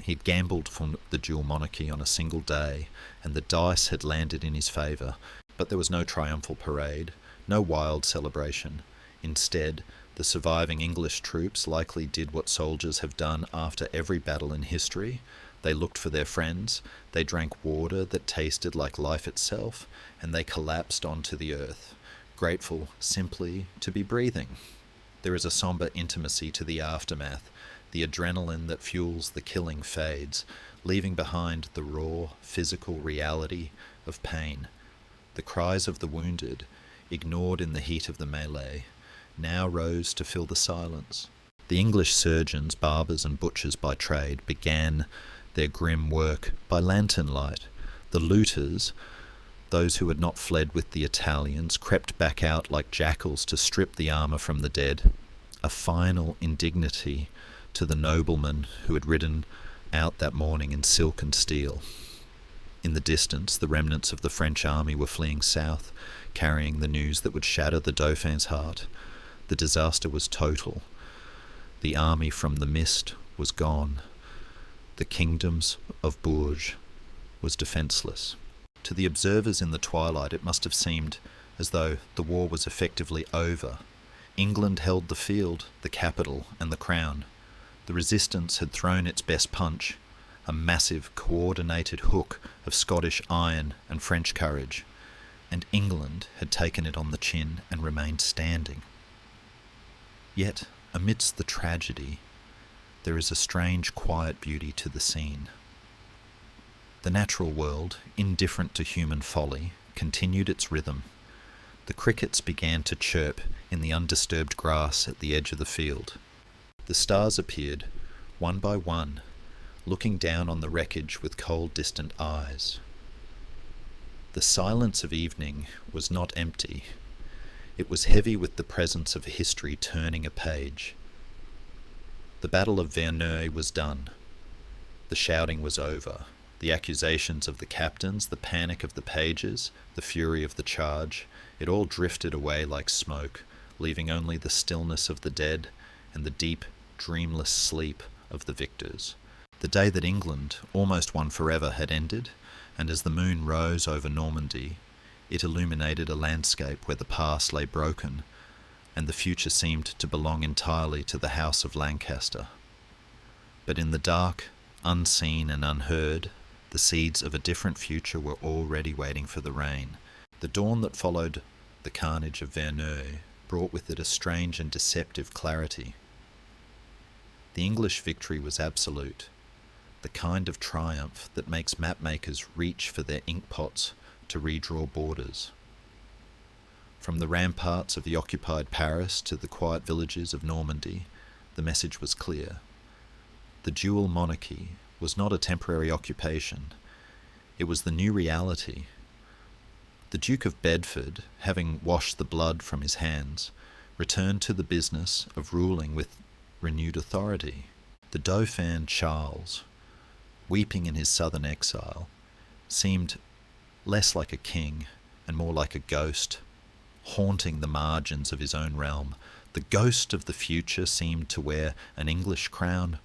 He had gambled for the dual monarchy on a single day, and the dice had landed in his favour, but there was no triumphal parade, no wild celebration. Instead, the surviving English troops likely did what soldiers have done after every battle in history. They looked for their friends, they drank water that tasted like life itself, and they collapsed onto the earth, grateful simply to be breathing. There is a sombre intimacy to the aftermath. The adrenaline that fuels the killing fades, leaving behind the raw, physical reality of pain. The cries of the wounded, ignored in the heat of the melee, now rose to fill the silence. The English surgeons, barbers and butchers by trade began their grim work by lantern light. The looters, those who had not fled with the Italians, crept back out like jackals to strip the armour from the dead, a final indignity to the noblemen who had ridden out that morning in silk and steel. In the distance, the remnants of the French army were fleeing south, carrying the news that would shatter the Dauphin's heart. The disaster was total. The army from the mist was gone. The kingdoms of Bourges was defenceless. To the observers in the twilight, it must have seemed as though the war was effectively over. England held the field, the capital, and the crown. The resistance had thrown its best punch, a massive, coordinated hook of Scottish iron and French courage, and England had taken it on the chin and remained standing. Yet, amidst the tragedy, there is a strange, quiet beauty to the scene. The natural world, indifferent to human folly, continued its rhythm. The crickets began to chirp in the undisturbed grass at the edge of the field. The stars appeared, one by one, looking down on the wreckage with cold, distant eyes. The silence of evening was not empty. It was heavy with the presence of history turning a page. The Battle of Verneuil was done. The shouting was over. The accusations of the captains, the panic of the pages, the fury of the charge, it all drifted away like smoke, leaving only the stillness of the dead and the deep, dreamless sleep of the victors. The day that England, almost won forever, had ended, and as the moon rose over Normandy, it illuminated a landscape where the past lay broken, and the future seemed to belong entirely to the House of Lancaster. But in the dark, unseen and unheard, the seeds of a different future were already waiting for the rain. The dawn that followed the carnage of Verneuil brought with it a strange and deceptive clarity. The English victory was absolute, the kind of triumph that makes mapmakers reach for their inkpots to redraw borders. From the ramparts of the occupied Paris to the quiet villages of Normandy, the message was clear. The dual monarchy was not a temporary occupation. It was the new reality. The Duke of Bedford, having washed the blood from his hands, returned to the business of ruling with renewed authority. The Dauphin Charles, weeping in his southern exile, seemed less like a king and more like a ghost, haunting the margins of his own realm. The ghost of the future seemed to wear an English crown,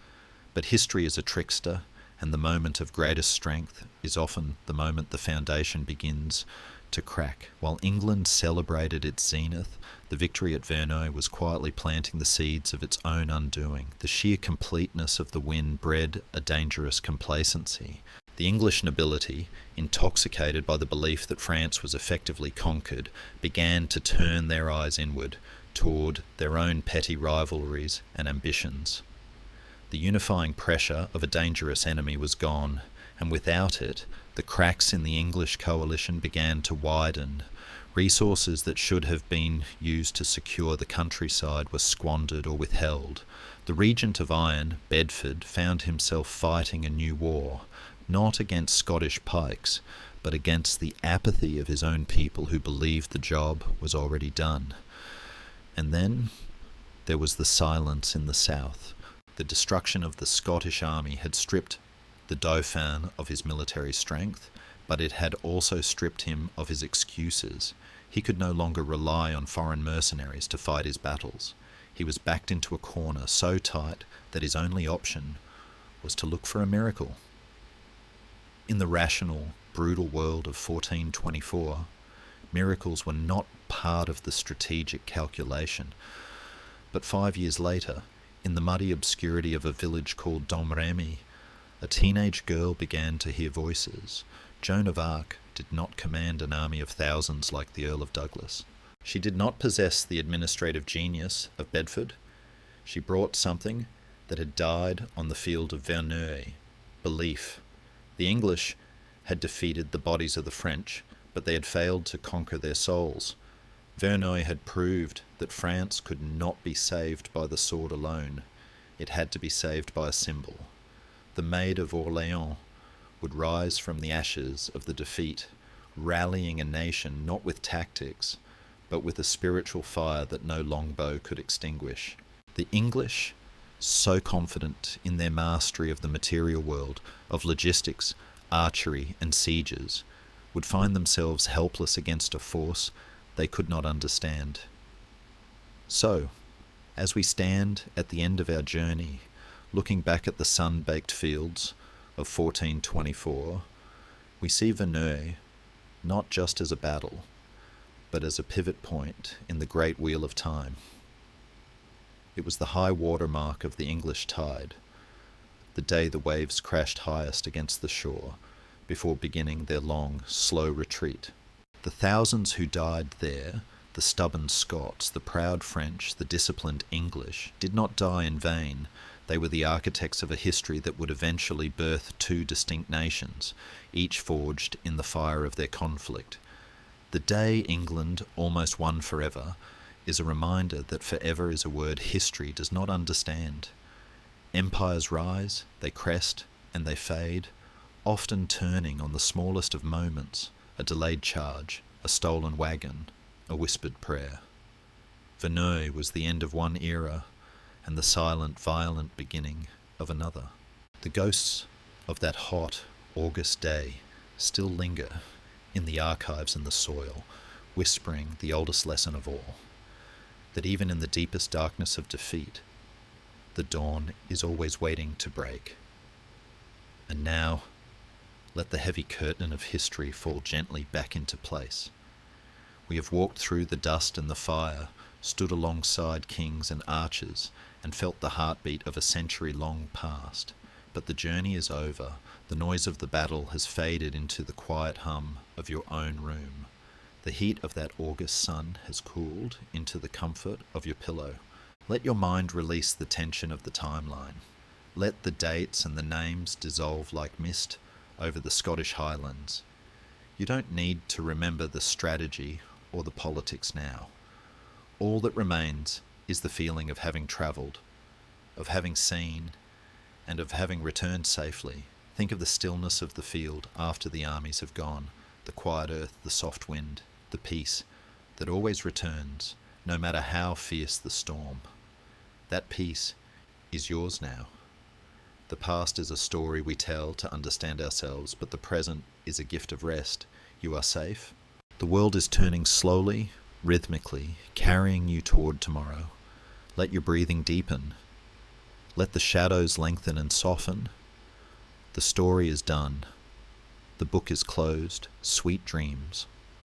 but history is a trickster, and the moment of greatest strength is often the moment the foundation begins to crack. While England celebrated its zenith, the victory at Verneuil was quietly planting the seeds of its own undoing. The sheer completeness of the win bred a dangerous complacency. The English nobility, intoxicated by the belief that France was effectively conquered, began to turn their eyes inward, toward their own petty rivalries and ambitions. The unifying pressure of a dangerous enemy was gone, and without it, the cracks in the English coalition began to widen. Resources that should have been used to secure the countryside were squandered or withheld. The Regent of Iron, Bedford, found himself fighting a new war, not against Scottish pikes, but against the apathy of his own people who believed the job was already done. And then there was the silence in the south. The destruction of the Scottish army had stripped the Dauphin of his military strength, but it had also stripped him of his excuses. He could no longer rely on foreign mercenaries to fight his battles. He was backed into a corner so tight that his only option was to look for a miracle. In the rational, brutal world of 1424, miracles were not part of the strategic calculation. But 5 years later, in the muddy obscurity of a village called Domremy, a teenage girl began to hear voices. Joan of Arc did not command an army of thousands like the Earl of Douglas. She did not possess the administrative genius of Bedford. She brought something that had died on the field of Verneuil: belief. The English had defeated the bodies of the French, but they had failed to conquer their souls. Verneuil had proved that France could not be saved by the sword alone. It had to be saved by a symbol. The Maid of Orléans would rise from the ashes of the defeat, rallying a nation not with tactics, but with a spiritual fire that no longbow could extinguish. The English, so confident in their mastery of the material world, of logistics, archery, and sieges, would find themselves helpless against a force they could not understand. So, as we stand at the end of our journey, looking back at the sun-baked fields of 1424, we see Verneuil not just as a battle, but as a pivot point in the great wheel of time. It was the high water mark of the English tide, the day the waves crashed highest against the shore, before beginning their long, slow retreat. The thousands who died there, the stubborn Scots, the proud French, the disciplined English, did not die in vain. They were the architects of a history that would eventually birth two distinct nations, each forged in the fire of their conflict. The day England almost won forever is a reminder that forever is a word history does not understand. Empires rise, they crest, and they fade, often turning on the smallest of moments: a delayed charge, a stolen wagon, a whispered prayer. Verneuil was the end of one era and the silent, violent beginning of another. The ghosts of that hot August day still linger in the archives and the soil, whispering the oldest lesson of all, that even in the deepest darkness of defeat, the dawn is always waiting to break. And now, let the heavy curtain of history fall gently back into place. We have walked through the dust and the fire, stood alongside kings and archers, and felt the heartbeat of a century long past. But the journey is over. The noise of the battle has faded into the quiet hum of your own room. The heat of that August sun has cooled into the comfort of your pillow. Let your mind release the tension of the timeline. Let the dates and the names dissolve like mist over the Scottish Highlands. You don't need to remember the strategy or the politics now. All that remains is the feeling of having travelled, of having seen, and of having returned safely. Think of the stillness of the field after the armies have gone, the quiet earth, the soft wind, the peace that always returns, no matter how fierce the storm. That peace is yours now. The past is a story we tell to understand ourselves, but the present is a gift of rest. You are safe. The world is turning slowly, rhythmically, carrying you toward tomorrow. Let your breathing deepen. Let the shadows lengthen and soften. The story is done. The book is closed. Sweet dreams.